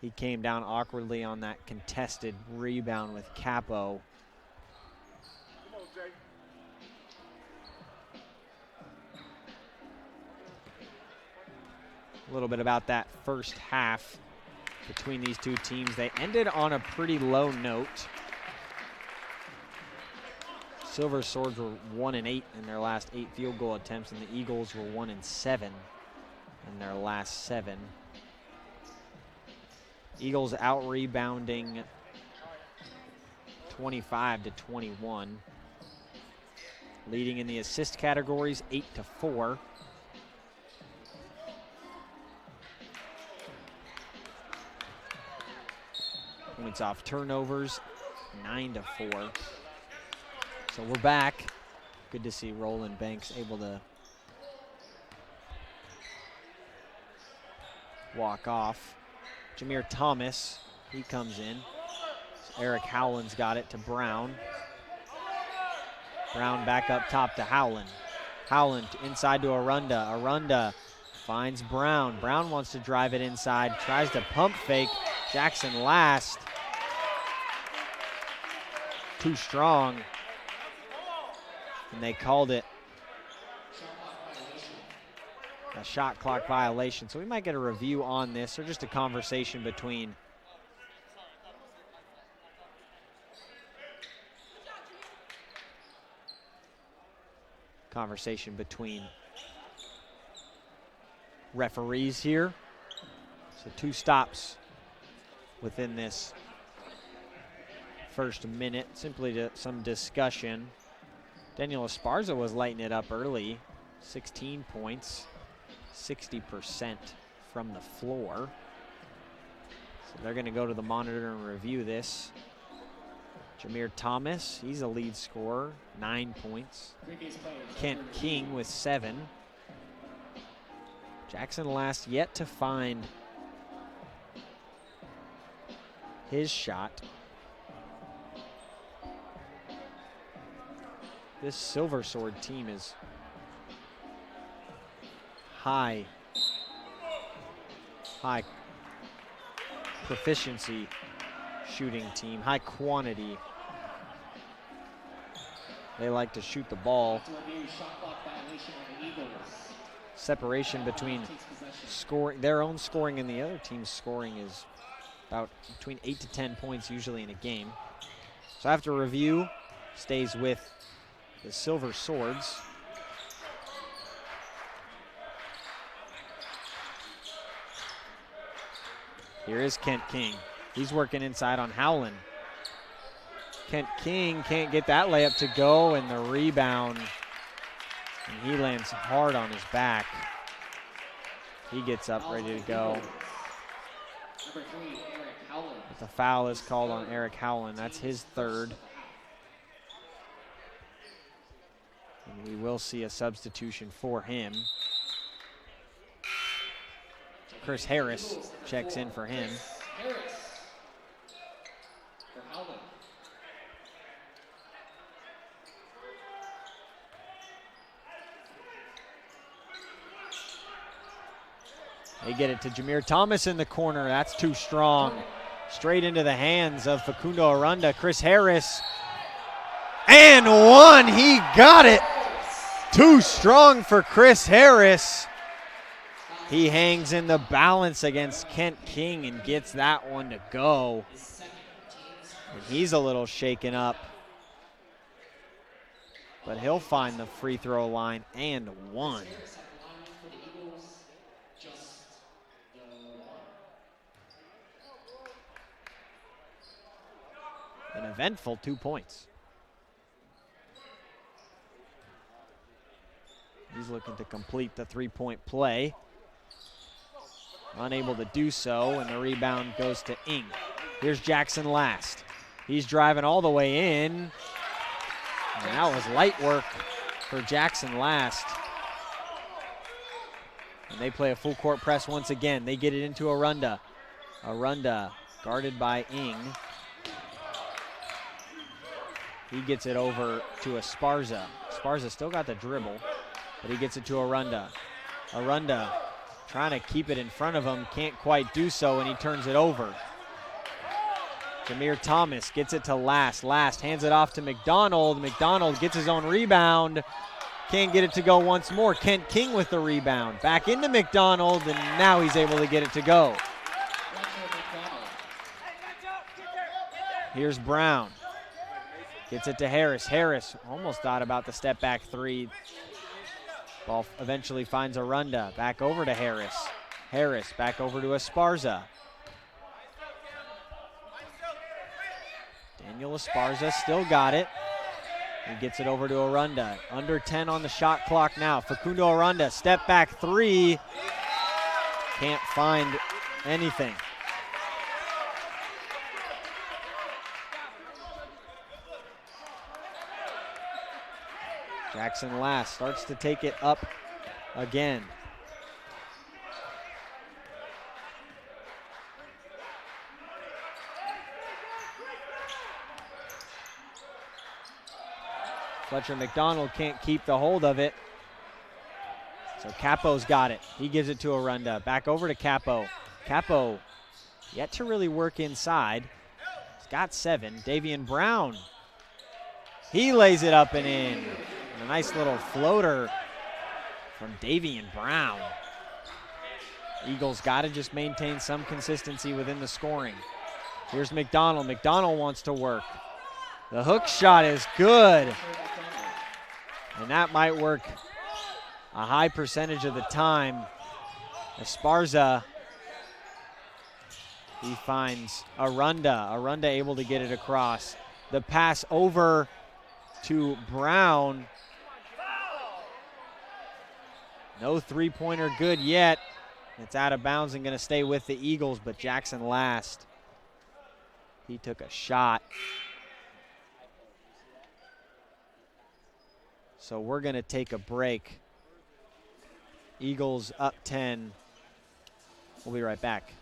He came down awkwardly on that contested rebound with Capo. A little bit about that first half between these two teams. They ended on a pretty low note. Silver Swords were 1-8 in their last 8 field goal attempts, and the Eagles were 1-7 in their last 7. Eagles out rebounding 25-21. Leading in the assist categories 8-4. Points off turnovers 9-4. So we're back. Good to see Roland Banks able to walk off. Jameer Thomas, he comes in. So Eric Howland's got it to Brown. Brown back up top to Howland. Howland inside to Arunda. Arunda finds Brown. Brown wants to drive it inside, tries to pump fake. Jackson Last. Too strong. And they called it a shot clock violation. So we might get a review on this, or just a conversation between referees here. So 2 stops within this first minute, simply to some discussion. Daniel Esparza was lighting it up early, 16 points, 60% from the floor. So they're going to go to the monitor and review this. Jameer Thomas, he's a lead scorer, 9 points. Kent King with 7. Jackson Last yet to find his shot. This Silver Sword team is high proficiency shooting team, high quantity. They like to shoot the ball. Separation between scoring, their own scoring and the other team's scoring is about between 8 to 10 points usually in a game. So after review, stays with the Silver Swords. Here is Kent King. He's working inside on Howland. Kent King can't get that layup to go, and the rebound, and he lands hard on his back. He gets up ready to go. But the foul is called on Eric Howland. That's his third. And we will see a substitution for him. Chris Harris checks in for him. They get it to Jameer Thomas in the corner. That's too strong. Straight into the hands of Facundo Aranda. Chris Harris. And one. He got it. Too strong for Chris Harris. He hangs in the balance against Kent King and gets that one to go. And he's a little shaken up. But he'll find the free throw line and one. An eventful 2 points. He's looking to complete the three-point play. Unable to do so, and the rebound goes to Ing. Here's Jackson Last. He's driving all the way in. And that was light work for Jackson Last. And they play a full court press once again. They get it into Arunda. Arunda guarded by Ing. He gets it over to Esparza. Esparza still got the dribble, but he gets it to Arunda. Arunda trying to keep it in front of him, can't quite do so, and he turns it over. Jameer Thomas gets it to Last. Last hands it off to McDonald. McDonald gets his own rebound. Can't get it to go once more. Kent King with the rebound. Back into McDonald, and now he's able to get it to go. Here's Brown. Gets it to Harris. Harris almost thought about the step back three. Ball eventually finds Arunda. Back over to Harris. Harris back over to Esparza. Daniel Esparza still got it. He gets it over to Arunda. Under 10 on the shot clock now. Facundo Arunda, step back three. Can't find anything. Jackson Last starts to take it up again. Fletcher McDonald can't keep the hold of it. So Capo's got it. He gives it to Arunda. Back over to Capo. Capo yet to really work inside. He's got 7. Davian Brown. He lays it up and in. And a nice little floater from Davian Brown. Eagles got to just maintain some consistency within the scoring. Here's McDonald. McDonald wants to work. The hook shot is good. And that might work a high percentage of the time. Esparza, he finds Arunda. Arunda able to get it across. The pass over to Brown. No three-pointer good yet. It's out of bounds and going to stay with the Eagles, but Jackson Last, he took a shot. So we're going to take a break. Eagles up 10. We'll be right back.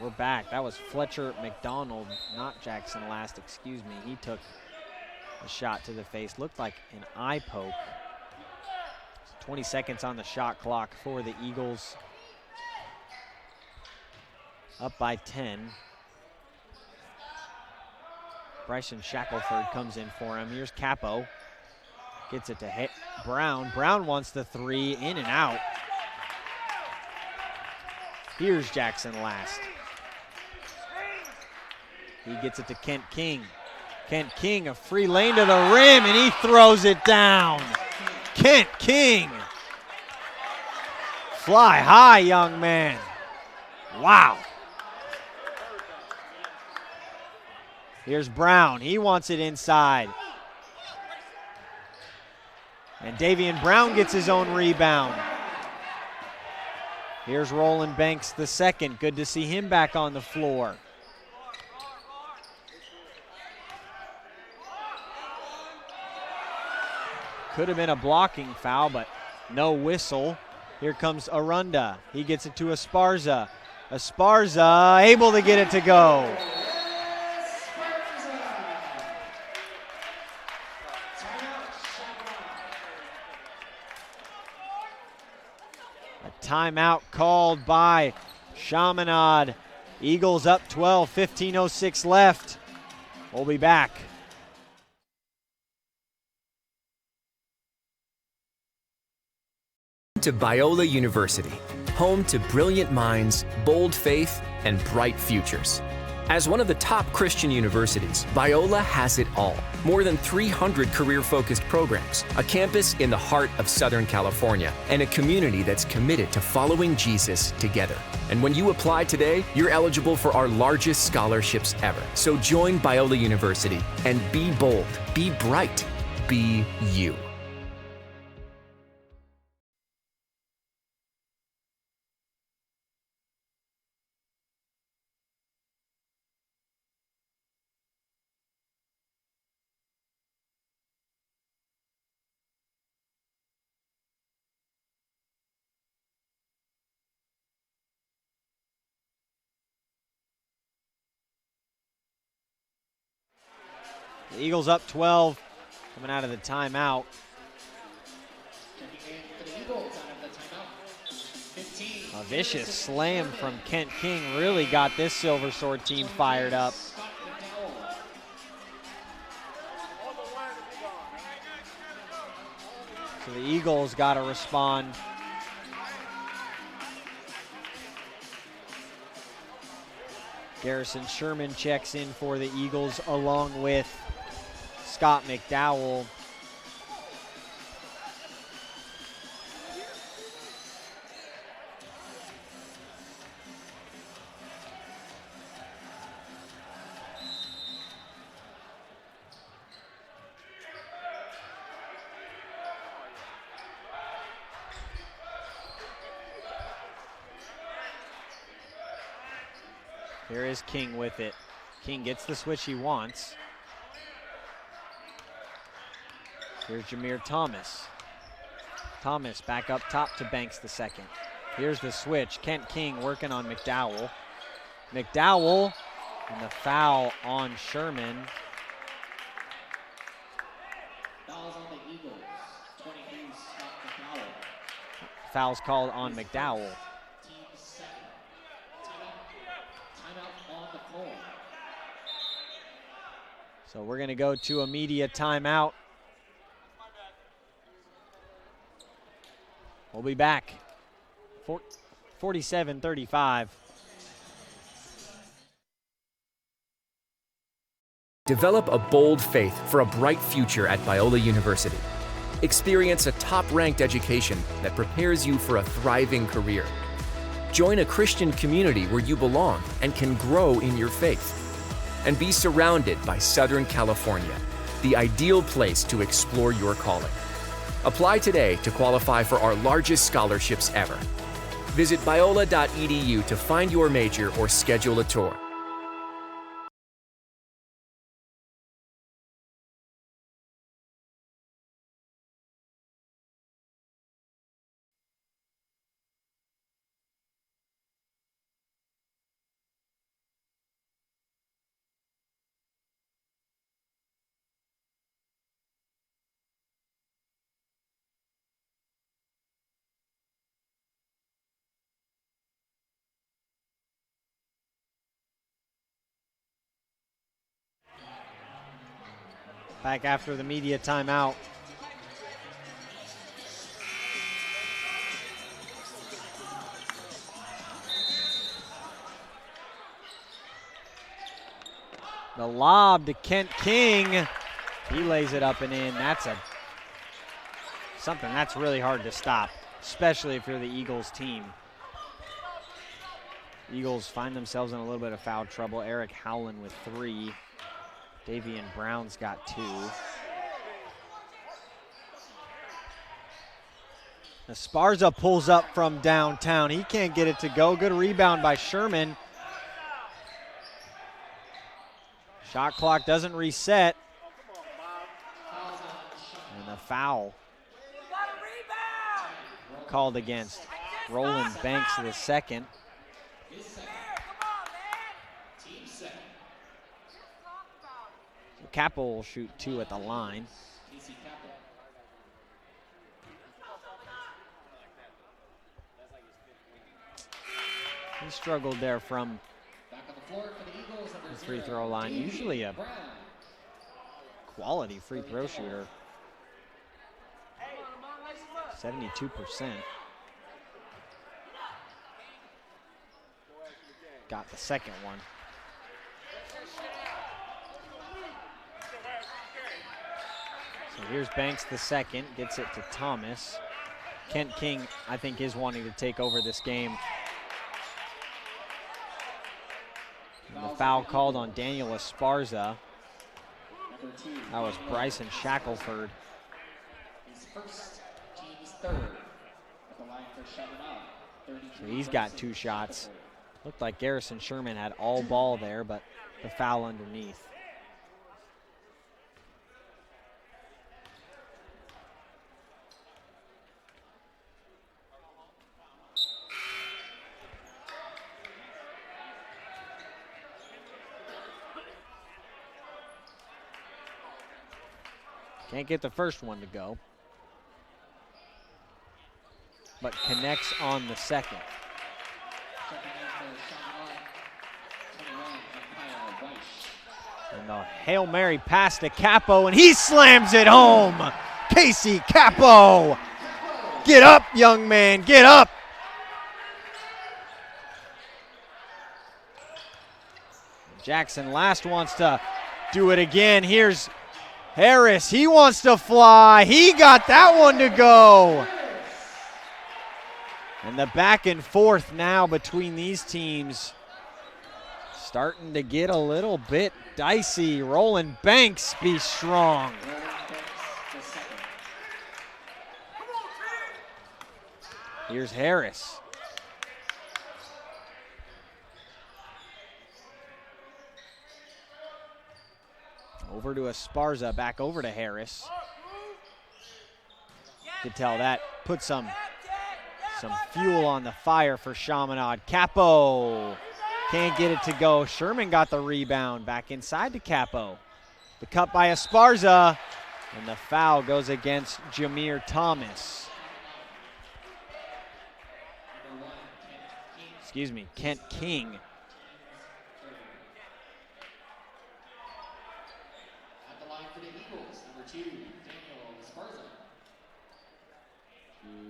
We're back. That was Fletcher McDonald, not Jackson Last, excuse me. He took a shot to the face. Looked like an eye poke. 20 seconds on the shot clock for the Eagles. Up by 10. Bryson Shackelford comes in for him. Here's Capo. Gets it to Brown. Brown wants the three, in and out. Here's Jackson Last. He gets it to Kent King. Kent King, a free lane to the rim, and he throws it down. Kent King. Fly high, young man. Wow. Here's Brown. He wants it inside. And Davian Brown gets his own rebound. Here's Roland Banks the second. Good to see him back on the floor. Could have been a blocking foul, but no whistle. Here comes Arunda. He gets it to Esparza. Esparza able to get it to go. A timeout called by Chaminade. Eagles up 12, 15:06 left. We'll be back. To Biola University, home to brilliant minds, bold faith, and bright futures. As one of the top Christian universities, Biola has it all. More than 300 career-focused programs, a campus in the heart of Southern California, and a community that's committed to following Jesus together. And when you apply today, you're eligible for our largest scholarships ever. So join Biola University and be bold, be bright, be you. The Eagles up 12, coming out of the timeout. A vicious slam from Kent King really got this Silver Sword team fired up. So the Eagles got to respond. Garrison Sherman checks in for the Eagles along with Scott McDowell. Here is King with it. King gets the switch he wants. Here's Jameer Thomas. Thomas back up top to Banks the second. Here's the switch. Kent King working on McDowell. McDowell and the foul on Sherman. Fouls on the Eagles. 23 Scott McDowell. Foul's called on McDowell. Team second. Timeout on the floor. So we're going to go to a media timeout. We'll be back. 47-35. Develop a bold faith for a bright future at Biola University. Experience a top-ranked education that prepares you for a thriving career. Join a Christian community where you belong and can grow in your faith. And be surrounded by Southern California, the ideal place to explore your calling. Apply today to qualify for our largest scholarships ever. Visit biola.edu to find your major or schedule a tour. Back after the media timeout. The lob to Kent King. He lays it up and in. That's something that's really hard to stop, especially if you're the Eagles team. Eagles find themselves in a little bit of foul trouble. Eric Howland with 3. Davian Brown's got 2. Esparza pulls up from downtown. He can't get it to go. Good rebound by Sherman. Shot clock doesn't reset. And the foul called against Roland Banks the second. Capel will shoot 2 at the line. He struggled there from the free throw line. Usually a quality free throw shooter. 72%. Got the second one. So here's Banks the second, gets it to Thomas. Kent King, I think, is wanting to take over this game. And the foul called on Daniel Esparza. That was Bryson Shackelford. His first, team's third at the line for Chaminade. So he's got 2 shots. Looked like Garrison Sherman had all ball there, but the foul underneath. Can't get the first one to go, but connects on the second. And the Hail Mary pass to Capo, and he slams it home. Casey Capo. Get up, young man, get up. Jackson last wants to do it again. Here's Harris, he wants to fly. He got that one to go. And the back and forth now between these teams starting to get a little bit dicey. Roland Banks be strong. Here's Harris. Over to Esparza, back over to Harris. You can tell that put some fuel on the fire for Chaminade. Capo can't get it to go. Sherman got the rebound, back inside to Capo. The cut by Esparza, and the foul goes against Jameer Thomas. Excuse me, Kent King.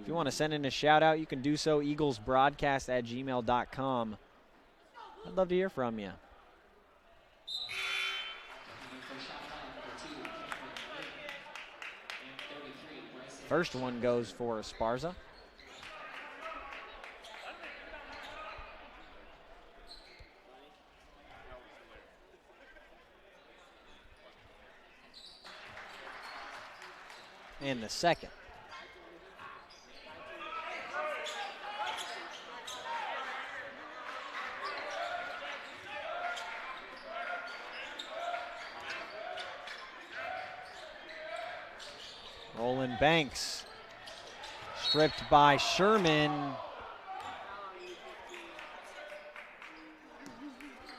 If you want to send in a shout out, you can do so, eaglesbroadcast@gmail.com. I'd love to hear from you. First one goes for Esparza. And the second. Roland Banks, stripped by Sherman.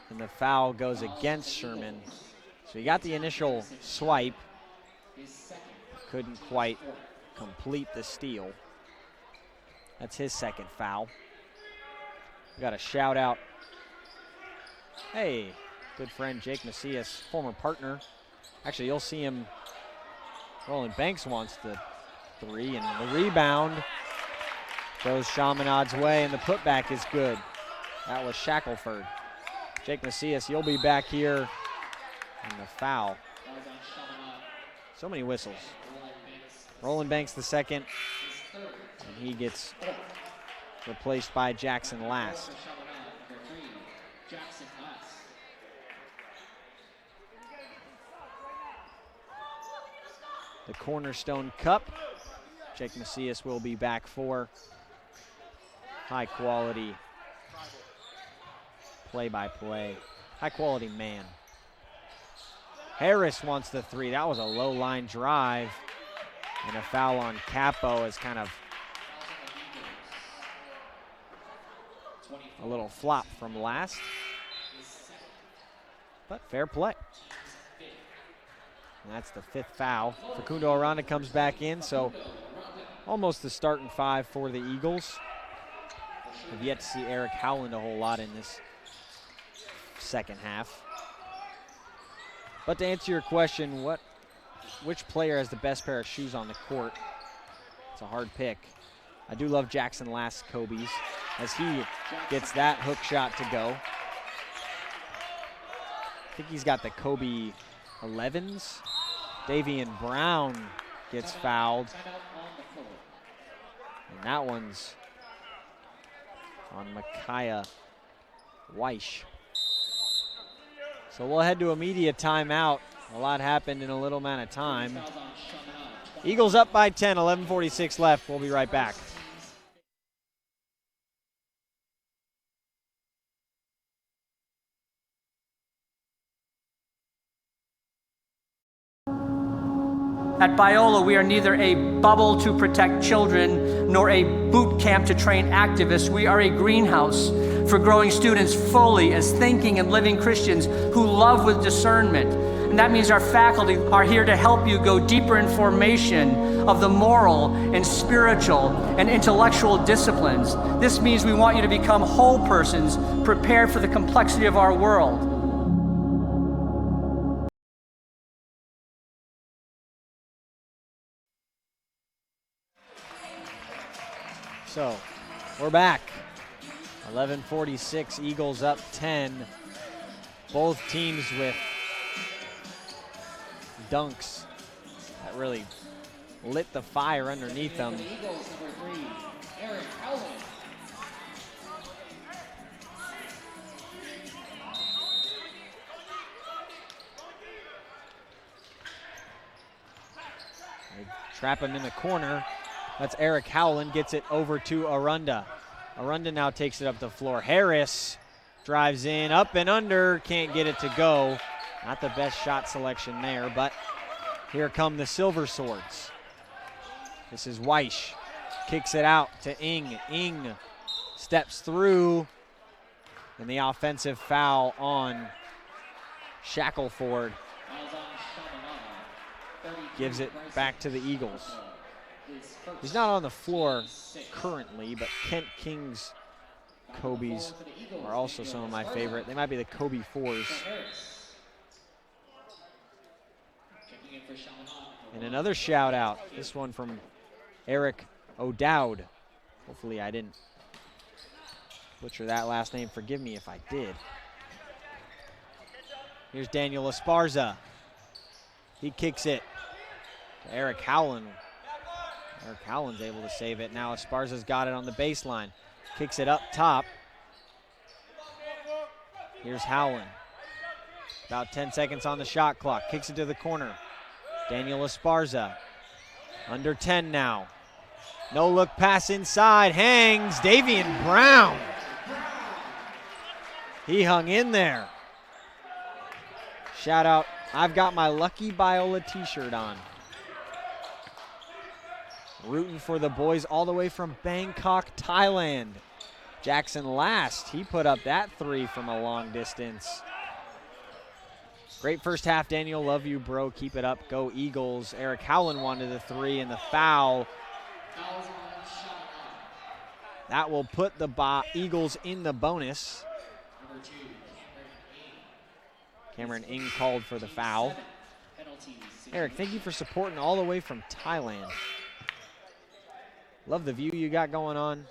And the foul goes against Sherman. So he got the initial swipe. Couldn't quite complete the steal. That's his second foul. We got a shout out. Hey, good friend Jake Macias, former partner. Actually, you'll see him. Roland Banks wants the 3, and the rebound goes Chaminade's way, and the putback is good. That was Shackelford. Jake Macias, you'll be back here And the foul. So many whistles. Roland Banks the second, and he gets replaced by Jackson Last. The Cornerstone Cup. Jake Macias will be back for. High quality play-by-play. High quality man. Harris wants the three. That was a low line drive. And a foul on Capo is kind of a little flop from Last. But fair play. And that's the 5th foul. Facundo Aranda comes back in, so almost the starting 5 for the Eagles. I've yet to see Eric Howland a whole lot in this second half. But to answer your question, which player has the best pair of shoes on the court? It's a hard pick. I do love Jackson Last Kobe's as he gets that hook shot to go. I think he's got the Kobe 11s. Davian Brown gets fouled. And that one's on Micaiah Weish. So we'll head to a media timeout. A lot happened in a little amount of time. Eagles up by 10, 11:46 left. We'll be right back. At Biola, we are neither a bubble to protect children nor a boot camp to train activists. We are a greenhouse for growing students fully as thinking and living Christians who love with discernment. And that means our faculty are here to help you go deeper in formation of the moral and spiritual and intellectual disciplines. This means we want you to become whole persons prepared for the complexity of our world. So, we're back. 11:46, Eagles up 10. Both teams with dunks that really lit the fire underneath them. They trap him in the corner. That's Eric Howland, gets it over to Arunda. Arunda now takes it up the floor. Harris drives in, up and under, can't get it to go. Not the best shot selection there, but here come the Silver Swords. This is Weish, kicks it out to Ing. Ing steps through, and the offensive foul on Shackelford gives it back to the Eagles. He's not on the floor currently, but Kent King's Kobe's are also some of my favorite. They might be the Kobe 4s. And another shout out, this one from Eric O'Dowd. Hopefully I didn't butcher that last name. Forgive me if I did. Here's Daniel Esparza. He kicks it to Eric Howland. Eric Howland's able to save it. Now Esparza's got it on the baseline. Kicks it up top. Here's Howland. About 10 seconds on the shot clock. Kicks it to the corner. Daniel Esparza. Under 10 now. No look pass inside. Hangs. Davian Brown. He hung in there. Shout out. I've got my Lucky Biola t-shirt on. Rooting for the boys all the way from Bangkok, Thailand. Jackson Last, he put up that three from a long distance. Great first half, Daniel. Love you, bro. Keep it up. Go Eagles. Eric Howland wanted the three, and the foul. That will put the Eagles in the bonus. Cameron Ing called for the foul. Eric, thank you for supporting all the way from Thailand. Love the view you got going on.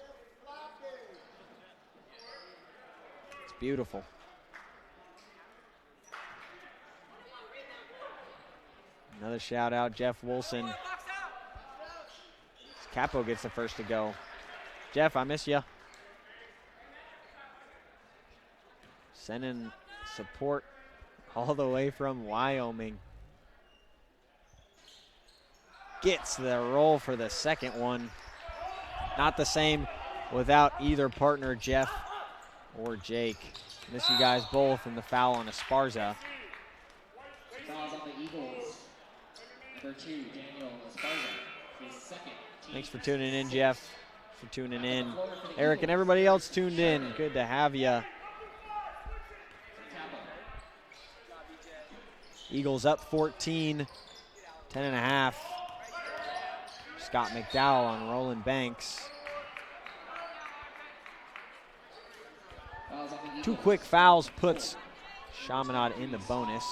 It's beautiful. Another shout out, Jeff Wilson. Capo gets the first to go. Jeff, I miss you. Sending support all the way from Wyoming. Gets the roll for the second one. Not the same without either partner, Jeff or Jake. Miss you guys both, in the foul on Esparza. Fouls on the Eagles. Number 2, Daniel Esparza. His second. Thanks for tuning in, Jeff. For tuning in. Eric and everybody else tuned in. Good to have you. Eagles up 14, 10.5. Scott McDowell on Roland Banks. 2 quick fouls puts Chaminade in the bonus.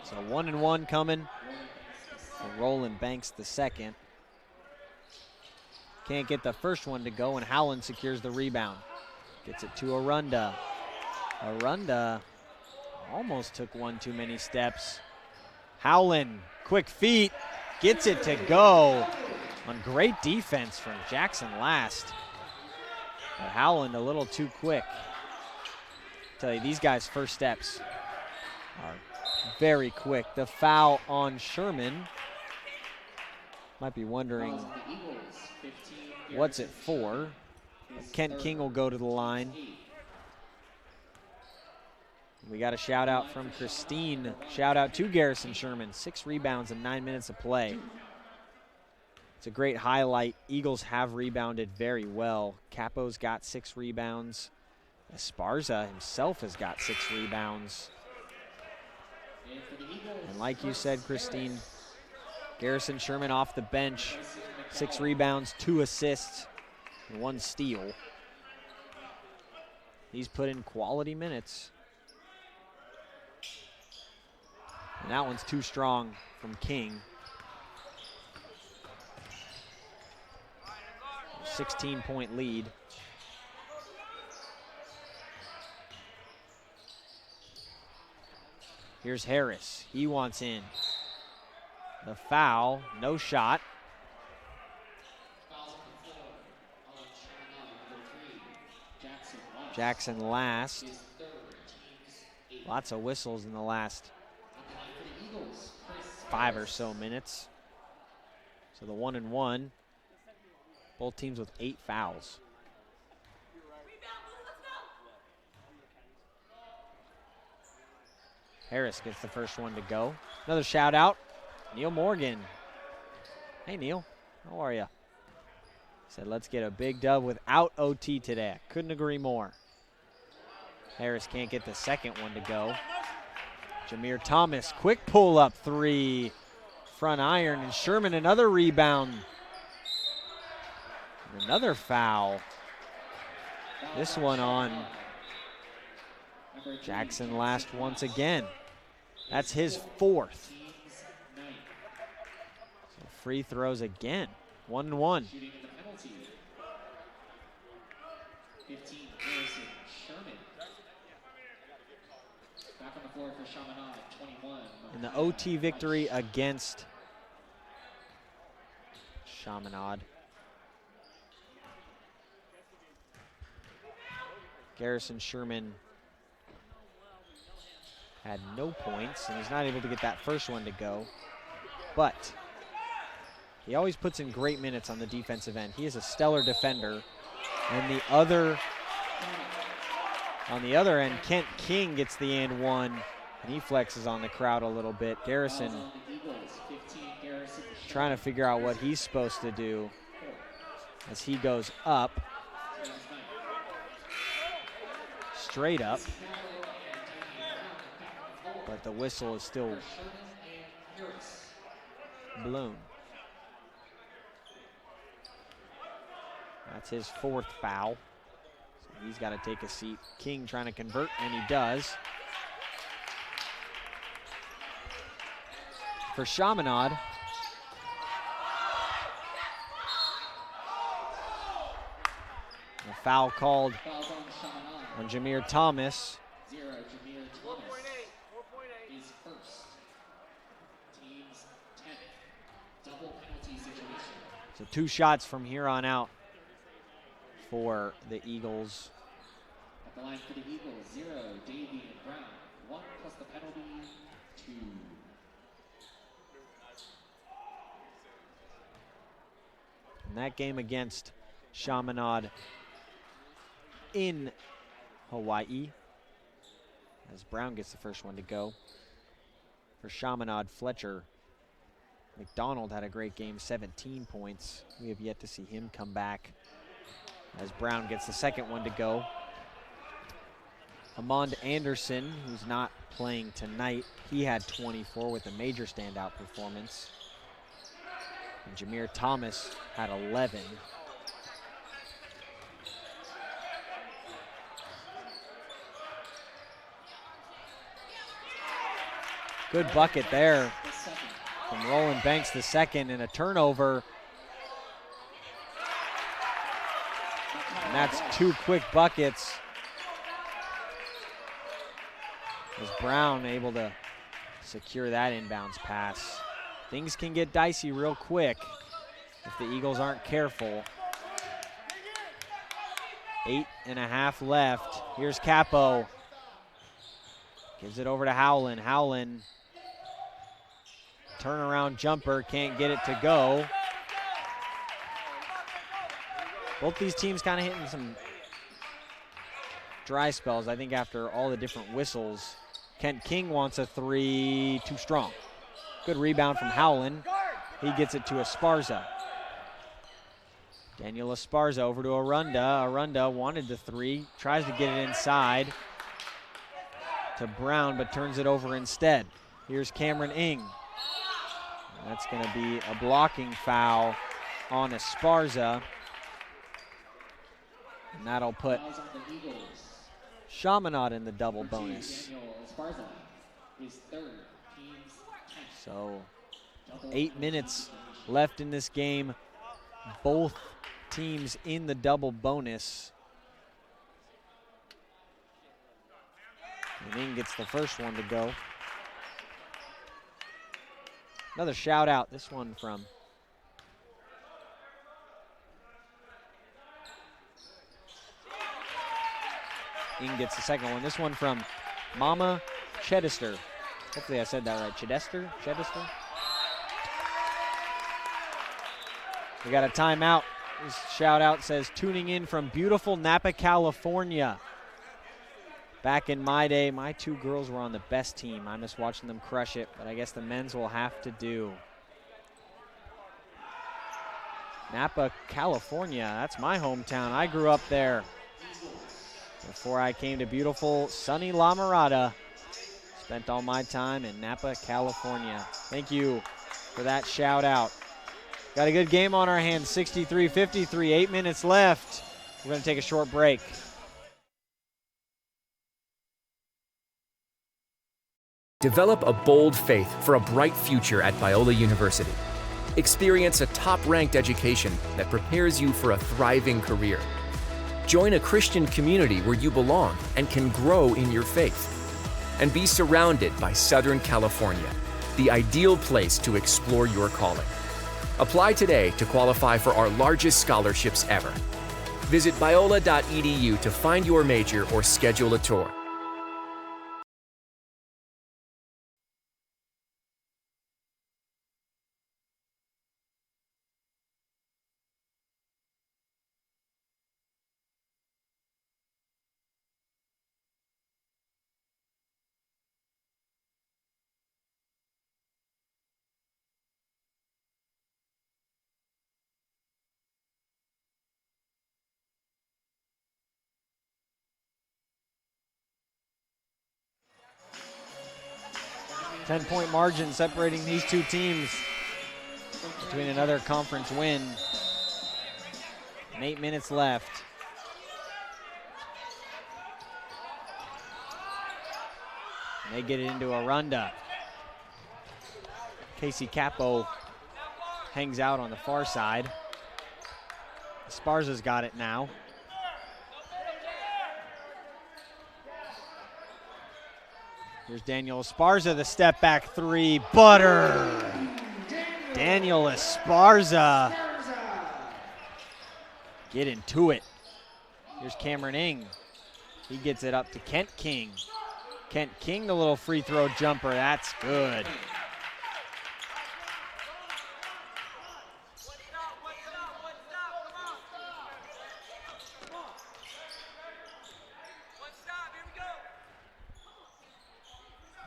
So 1-1 coming for Roland Banks the second. Can't get the first one to go, and Howland secures the rebound. Gets it to Arunda. Arunda almost took one too many steps. Howland, quick feet, gets it to go on great defense from Jackson Last. But Howland a little too quick. Tell you, these guys' first steps are very quick. The foul on Sherman. Might be wondering what's it for. Kent King will go to the line. We got a shout out from Christine. Shout out to Garrison Sherman. 6 rebounds in 9 minutes of play. It's a great highlight. Eagles have rebounded very well. Capo's got 6 rebounds. Esparza himself has got 6 rebounds. And like you said, Christine, Garrison Sherman off the bench. 6 rebounds, 2 assists, and 1 steal. He's put in quality minutes. And that one's too strong from King. 16-point lead. Here's Harris. He wants in. The foul, no shot. Jackson Last. Lots of whistles in the last 5 or so minutes. So the 1-1. Both teams with 8 fouls. Harris gets the first one to go. Another shout out, Neil Morgan. Hey Neil, how are you? Said let's get a big dub without OT today. I couldn't agree more. Harris can't get the second one to go. Jameer Thomas, quick pull-up 3. Front iron, and Sherman another rebound. And another foul. This one on Jackson Last once again. That's his 4th. So free throws again. 1-1. 15, Harrison Sherman. Back on the floor for Chaminade, 21. In the OT victory against Chaminade. Garrison Sherman had no points, and he's not able to get that first one to go. But he always puts in great minutes on the defensive end. He is a stellar defender. And on the other end, Kent King gets the and one, and he flexes on the crowd a little bit. Garrison trying to figure out what he's supposed to do as he goes up. Straight up. But the whistle is still blown. That's his 4th foul. So he's got to take a seat. King trying to convert, and he does. For Chaminade, the foul called on Jameer Thomas. 0, Jameer Thomas is first. Team's 10th. Double penalty situation. So 2 shots from here on out for the Eagles. At the line for the Eagles, 0, Davey and Brown. 1 plus the penalty, 2. In that game against Chaminade in Hawaii, as Brown gets the first one to go. For Chaminade, Fletcher McDonald had a great game, 17 points. We have yet to see him come back as Brown gets the second one to go. Amond Anderson, who's not playing tonight, he had 24 with a major standout performance. And Jameer Thomas had 11. Good bucket there from Roland Banks, the second, and a turnover. And that's 2 quick buckets. As Brown able to secure that inbounds pass. Things can get dicey real quick if the Eagles aren't careful. 8.5 left. Here's Capo. Gives it over to Howland. Howland, turnaround jumper, can't get it to go. Both these teams kind of hitting some dry spells, I think, after all the different whistles. Kent King wants a 3, too strong. Good rebound from Howland. He gets it to Esparza. Daniel Esparza over to Arunda. Arunda wanted the 3, tries to get it inside to Brown, but turns it over instead. Here's Cameron Ing. That's going to be a blocking foul on Esparza. And that'll put Chaminade in the double bonus. Daniel Esparza is third. Team's 10th. So 8 minutes left in this game. Both teams in the double bonus. And Ing gets the first one to go. Another shout out, this one from Ing gets the second one. This one from Mama Chedester. Hopefully I said that right. Chedester? We got a timeout. This shout out says, tuning in from beautiful Napa, California. Back in my day, my 2 girls were on the best team. I miss watching them crush it, but I guess the men's will have to do. Napa, California, that's my hometown. I grew up there before I came to beautiful sunny La Mirada. Spent all my time in Napa, California. Thank you for that shout out. Got a good game on our hands, 63-53, 8 minutes left. We're going to take a short break. Develop a bold faith for a bright future at Biola University. Experience a top-ranked education that prepares you for a thriving career. Join a Christian community where you belong and can grow in your faith. And be surrounded by Southern California, the ideal place to explore your calling. Apply today to qualify for our largest scholarships ever. Visit biola.edu to find your major or schedule a tour. Ten-point margin separating these 2 teams between another conference win. And 8 minutes left. And they get it into Arunda. Casey Capo hangs out on the far side. Esparza's got it now. Here's Daniel Esparza, the step back three. Butter. Daniel Esparza. Get into it. Here's Cameron Ing. He gets it up to Kent King. Kent King, the little free throw jumper. That's good.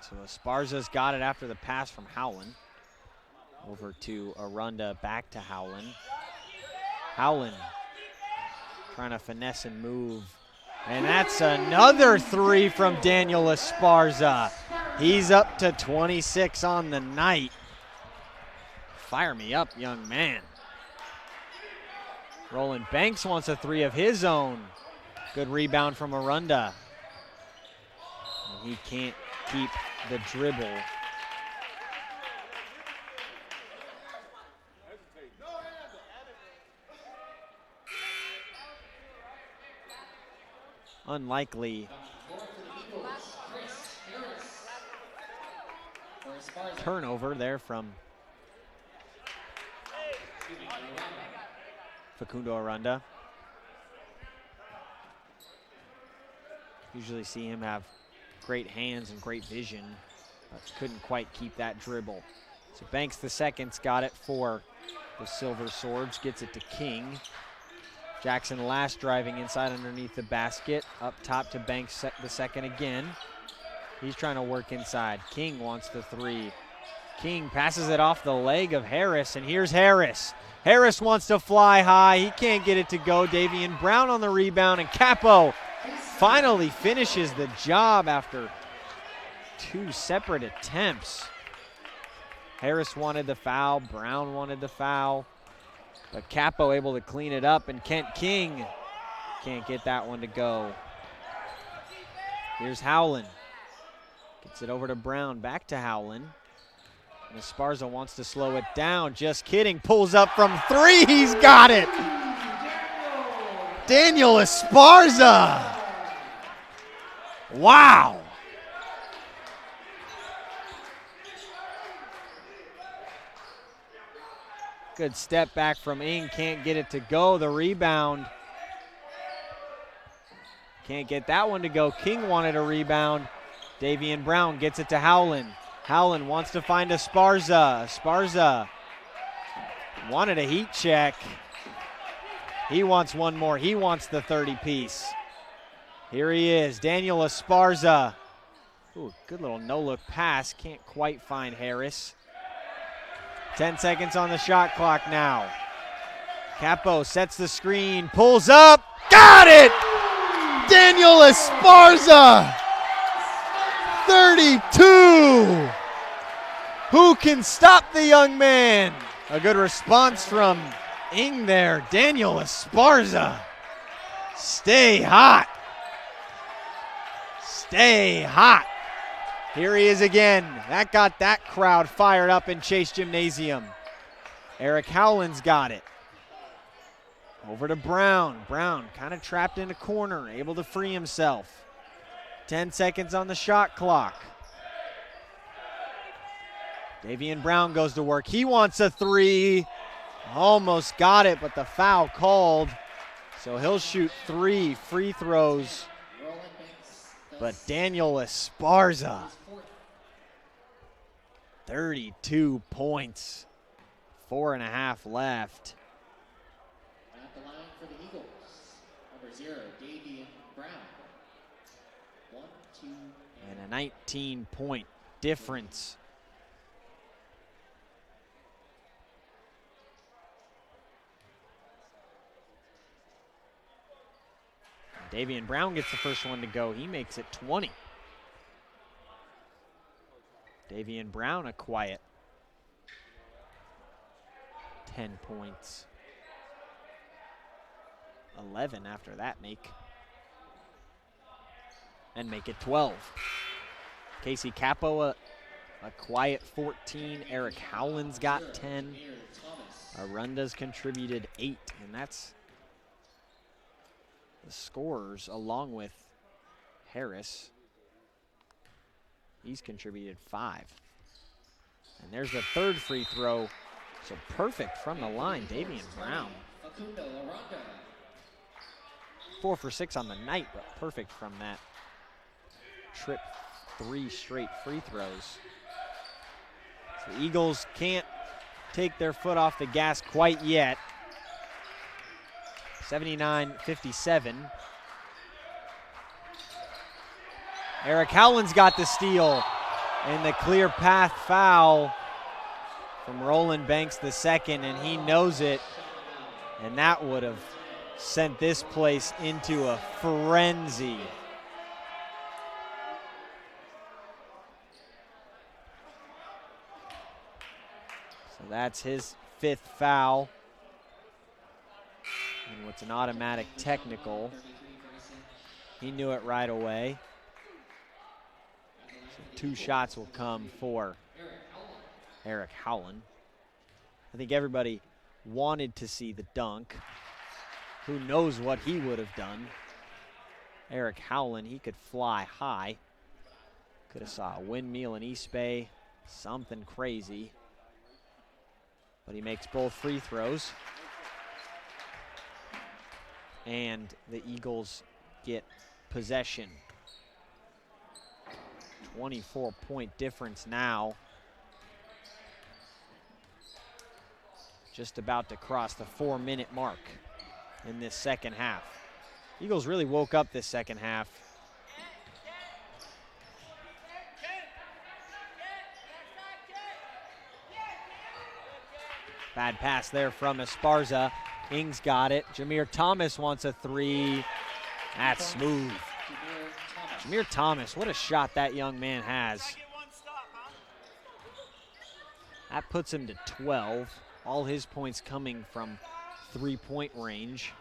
So Esparza's got it after the pass from Howland. Over to Arunda, back to Howland. Howland trying to finesse and move. And that's another three from Daniel Esparza. He's up to 26 on the night. Fire me up, young man. Roland Banks wants a three of his own. Good rebound from Arunda. And he can't keep the dribble. Unlikely turnover there from Facundo Arunda. Usually see him have great hands and great vision, but couldn't quite keep that dribble. So Banks the second's got it for the Silver Swords, gets it to King. Jackson Last driving inside underneath the basket. Up top to Banks the second again. He's trying to work inside. King wants the three. King passes it off the leg of Harris, and here's Harris. Harris wants to fly high. He can't get it to go. Davian Brown on the rebound, and Capo finally finishes the job after two separate attempts. Harris wanted the foul. Brown wanted the foul. But Capo able to clean it up, and Kent King can't get that one to go. Here's Howland. Gets it over to Brown, back to Howland. And Esparza wants to slow it down. Just kidding. Pulls up from three. He's got it. Daniel Esparza. Wow. Good step back from Ing. Can't get it to go. The rebound. Can't get that one to go. King wanted a rebound. Davian Brown gets it to Howland. Howland wants to find Esparza. Esparza wanted a heat check. He wants one more. He wants the 30-piece. Here he is, Daniel Esparza. Ooh, good little no-look pass. Can't quite find Harris. 10 seconds on the shot clock now. Capo sets the screen, pulls up, got it! Daniel Esparza, 32. Who can stop the young man? A good response from Ing there. Daniel Esparza, stay hot. Stay hot. Here he is again. That got that crowd fired up in Chase Gymnasium. Eric Howland's got it. Over to Brown. Brown kind of trapped in a corner, able to free himself. 10 seconds on the shot clock. Davian Brown goes to work. He wants a three. Almost got it, but the foul called. So he'll shoot 3 free throws. But Daniel Esparza, 32 points, 4.5 left. At the line for the Eagles, number 0, Davian Brown. 1, 2, And a 19-point difference. Davian Brown gets the first one to go. He makes it 20. Davian Brown a quiet 10 points. 11 after that make. And make it 12. Casey Capo a quiet 14. Eric Howland's got 10. Arunda's contributed 8, and that's the scorers along with Harris. He's contributed 5. And there's the third free throw. So perfect from the line, Davian Brown. 4 for 6 on the night, but perfect from that trip. 3 straight free throws. So the Eagles can't take their foot off the gas quite yet. 79-57. Eric Howland's got the steal, and the clear path foul from Roland Banks II, and he knows it, and that would have sent this place into a frenzy. So that's his 5th foul, and what's an automatic technical. He knew it right away. So 2 shots will come for Eric Howland. I think everybody wanted to see the dunk. Who knows what he would have done. Eric Howland, he could fly high. Could have saw a windmill in East Bay, something crazy. But he makes both free throws. And the Eagles get possession. 24-point difference now. Just about to cross the 4-minute mark in this second half. Eagles really woke up this second half. Bad pass there from Esparza. Ings got it. Jameer Thomas wants a 3. That's smooth. Jameer Thomas, what a shot that young man has. That puts him to 12. All his points coming from 3-point range.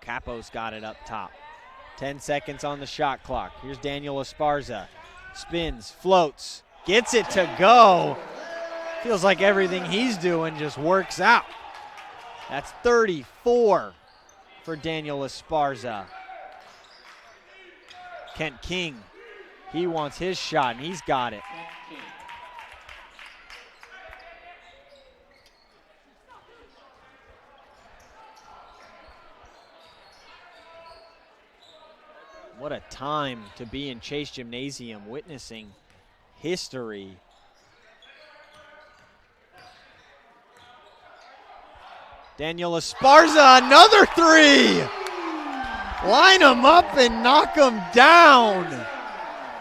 Capo's got it up top. 10 seconds on the shot clock. Here's Daniel Esparza. Spins, floats, gets it to go. Feels like everything he's doing just works out. That's 34 for Daniel Esparza. Kent King, he wants his shot, and he's got it. What a time to be in Chase Gymnasium, witnessing history. Daniel Esparza, another 3! Line him up and knock him down.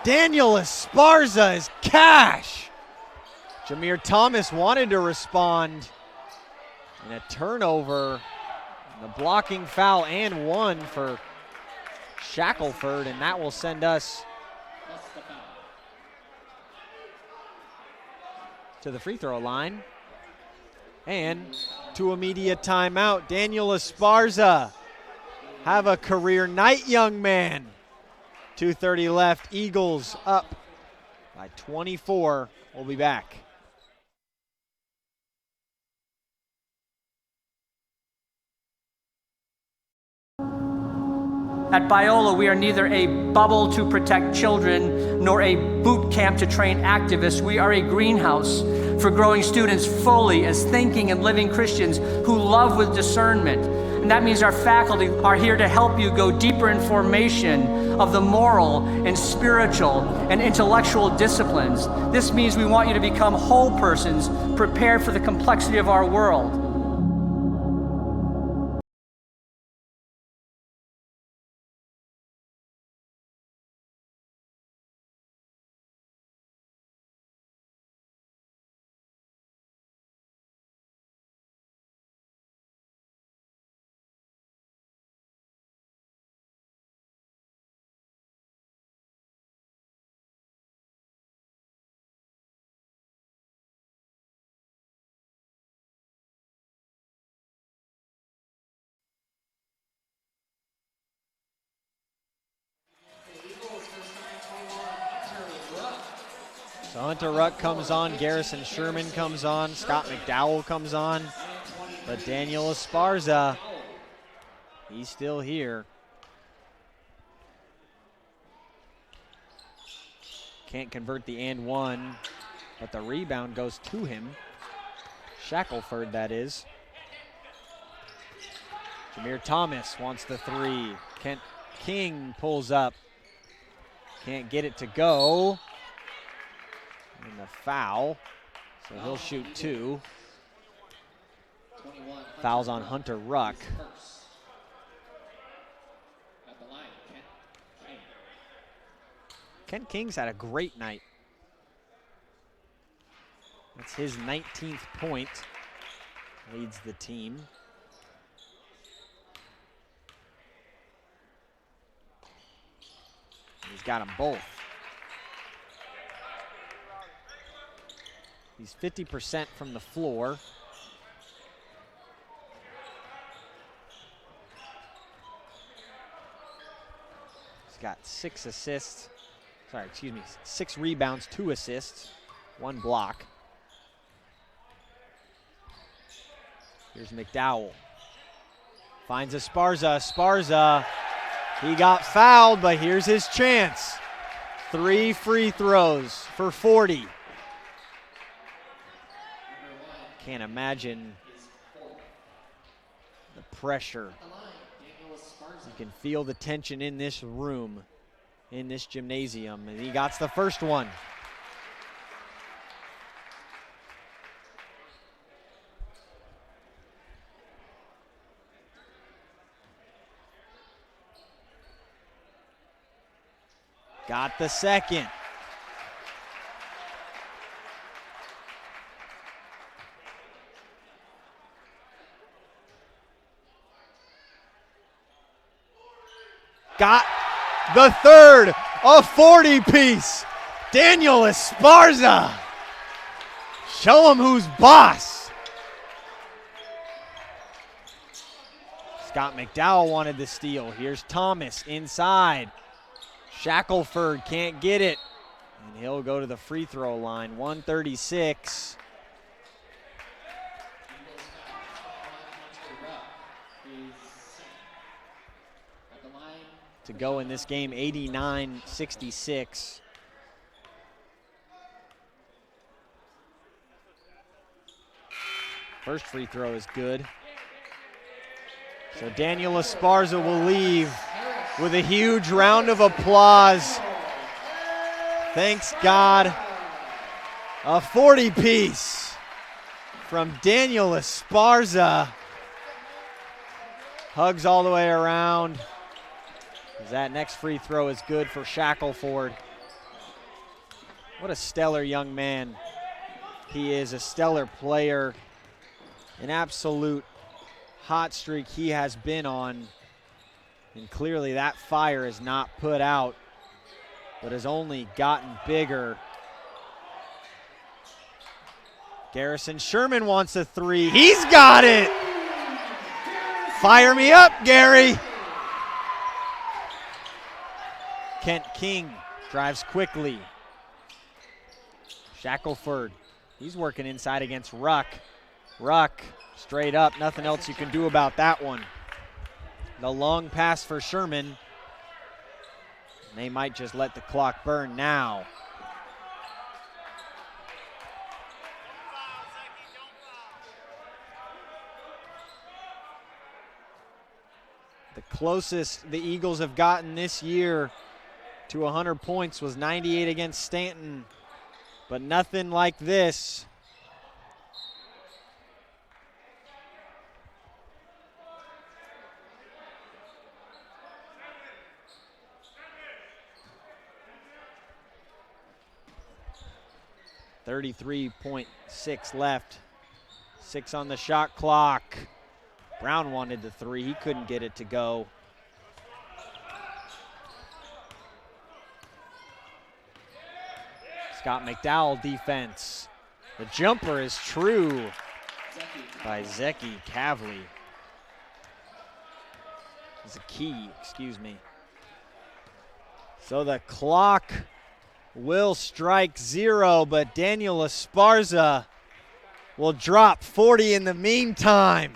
Daniel Esparza is cash. Jameer Thomas wanted to respond. And a turnover, and a blocking foul, and 1 for Shackelford, and that will send us to the free throw line and to a media timeout. Daniel Esparza, have a career night, young man. 2:30 left, Eagles up by 24. We'll be back. At Biola, we are neither a bubble to protect children nor a boot camp to train activists. We are a greenhouse for growing students fully as thinking and living Christians who love with discernment. And that means our faculty are here to help you go deeper in formation of the moral and spiritual and intellectual disciplines. This means we want you to become whole persons prepared for the complexity of our world. So Hunter Ruck comes on, Garrison Sherman comes on, Scott McDowell comes on, but Daniel Esparza He's still here. Can't convert the and one, but the rebound goes to him. Shackelford, that is. Jameer Thomas wants the three. Kent King pulls up. Can't get it to go. And the foul. So he'll shoot two. Fouls on Hunter Ruck. Kent King's had a great night. That's his 19th point. Leads the team. He's got them both. He's 50% from the floor. He's got 6 assists. Sorry, excuse me, 6 rebounds, 2 assists, 1 block. Here's McDowell. Finds Esparza. Esparza, he got fouled, but here's his chance. 3 free throws for 40. Can't imagine the pressure. You can feel the tension in this room, in this gymnasium, and he got the first one. Got the second. Got the third, a 40-piece. Daniel Esparza. Show him who's boss. Scott McDowell wanted the steal. Here's Thomas inside. Shackelford can't get it, and he'll go to the free throw line. 136. To go in this game, 89-66. First free throw is good. So Daniel Esparza will leave with a huge round of applause. Thanks God. A 40-piece from Daniel Esparza. Hugs all the way around. That next free throw is good for Shackelford. What a stellar young man. He is a stellar player. An absolute hot streak he has been on. And clearly that fire is not put out, but has only gotten bigger. Garrison Sherman wants a three. He's got it! Fire me up, Gary! Kent King drives quickly. Shackelford, he's working inside against Ruck. Ruck, straight up, nothing else you can do about that one. The long pass for Sherman. They might just let the clock burn now. The closest the Eagles have gotten this year to 100 points was 98 against Stanton, but nothing like this. .6 left. 6 on the shot clock. Brown wanted the three. He couldn't get it to go. Scott McDowell defense. The jumper is true by Zeki Kavli. It's a key, excuse me. So the clock will strike 0, but Daniel Esparza will drop 40 in the meantime.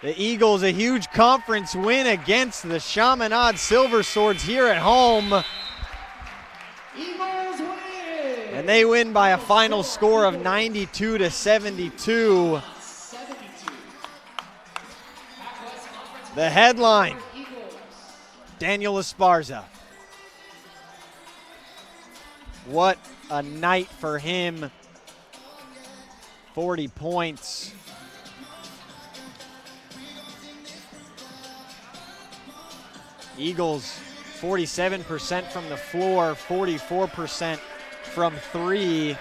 The Eagles, a huge conference win against the Chaminade Silver Swords here at home. Eagles win! And they win by a final score of 92-72. The headline, Daniel Esparza. What a night for him. 40 points. Eagles 47% from the floor, 44% from three.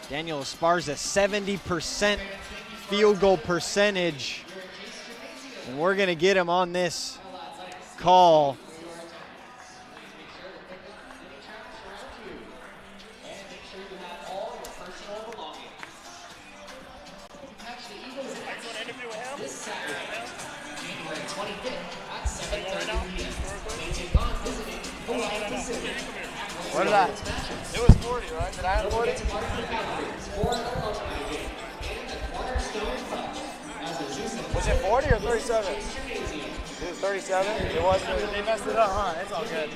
Daniel Esparza, 70% field goal percentage. And we're going to get him on this call. What did I? It was 40, right? Did I have 40? Was it 40 or 37? It was 37? It was. They messed it up, huh? It's all good.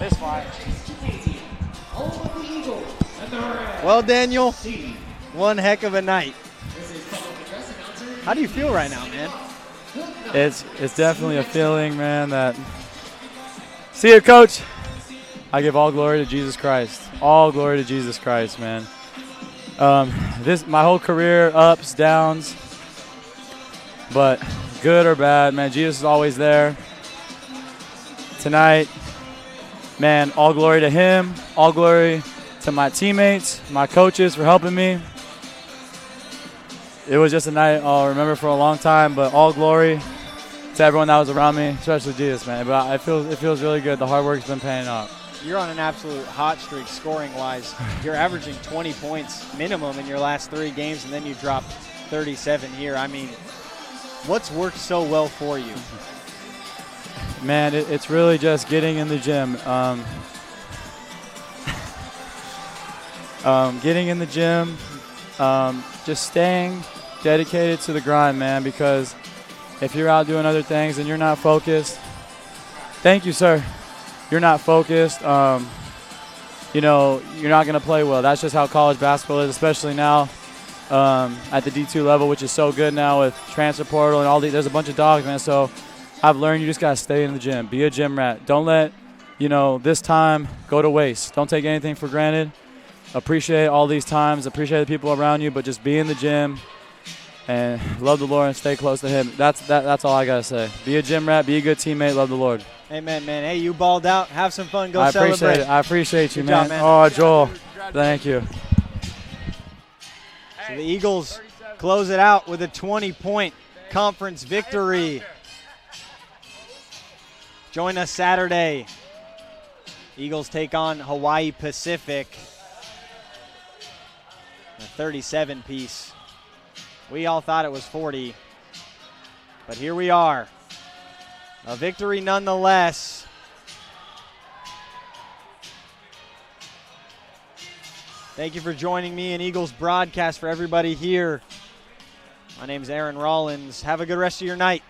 It's fine. Well, Daniel, one heck of a night. How do you feel right now, man? It's definitely a feeling, man, that. See you, Coach. I give all glory to Jesus Christ. All glory to Jesus Christ, man. My whole career, ups, downs, but good or bad, man, Jesus is always there. Tonight, man, all glory to him. All glory to my teammates, my coaches for helping me. It was just a night I'll remember for a long time, but all glory to everyone that was around me, especially Jesus, man. But it feels really good. The hard work's been paying off. You're on an absolute hot streak scoring-wise. You're averaging 20 points minimum in your last 3 games, and then you dropped 37 here. I mean, what's worked so well for you? Man, it's really just getting in the gym. Getting in the gym, just staying dedicated to the grind, man, because if you're out doing other things and you're not focused, thank you, sir. You're not focused, you're not going to play well. That's just how college basketball is, especially now at the D2 level, which is so good now with transfer portal and all these. There's a bunch of dogs, man. So I've learned you just got to stay in the gym. Be a gym rat. Don't let, this time go to waste. Don't take anything for granted. Appreciate all these times. Appreciate the people around you, but just be in the gym and love the Lord and stay close to him. That's all I got to say. Be a gym rat. Be a good teammate. Love the Lord. Amen, man. Hey, you balled out. Have some fun. Go celebrate. Appreciate it. I appreciate you, Good man. job, man. Oh, Joel. Thank you. So the Eagles close it out with a 20-point conference victory. Join us Saturday. Eagles take on Hawaii Pacific. A 37-piece. We all thought it was 40, but here we are. A victory nonetheless. Thank you for joining me in Eagles broadcast. For everybody here, my name's Aaron Rollins. Have a good rest of your night.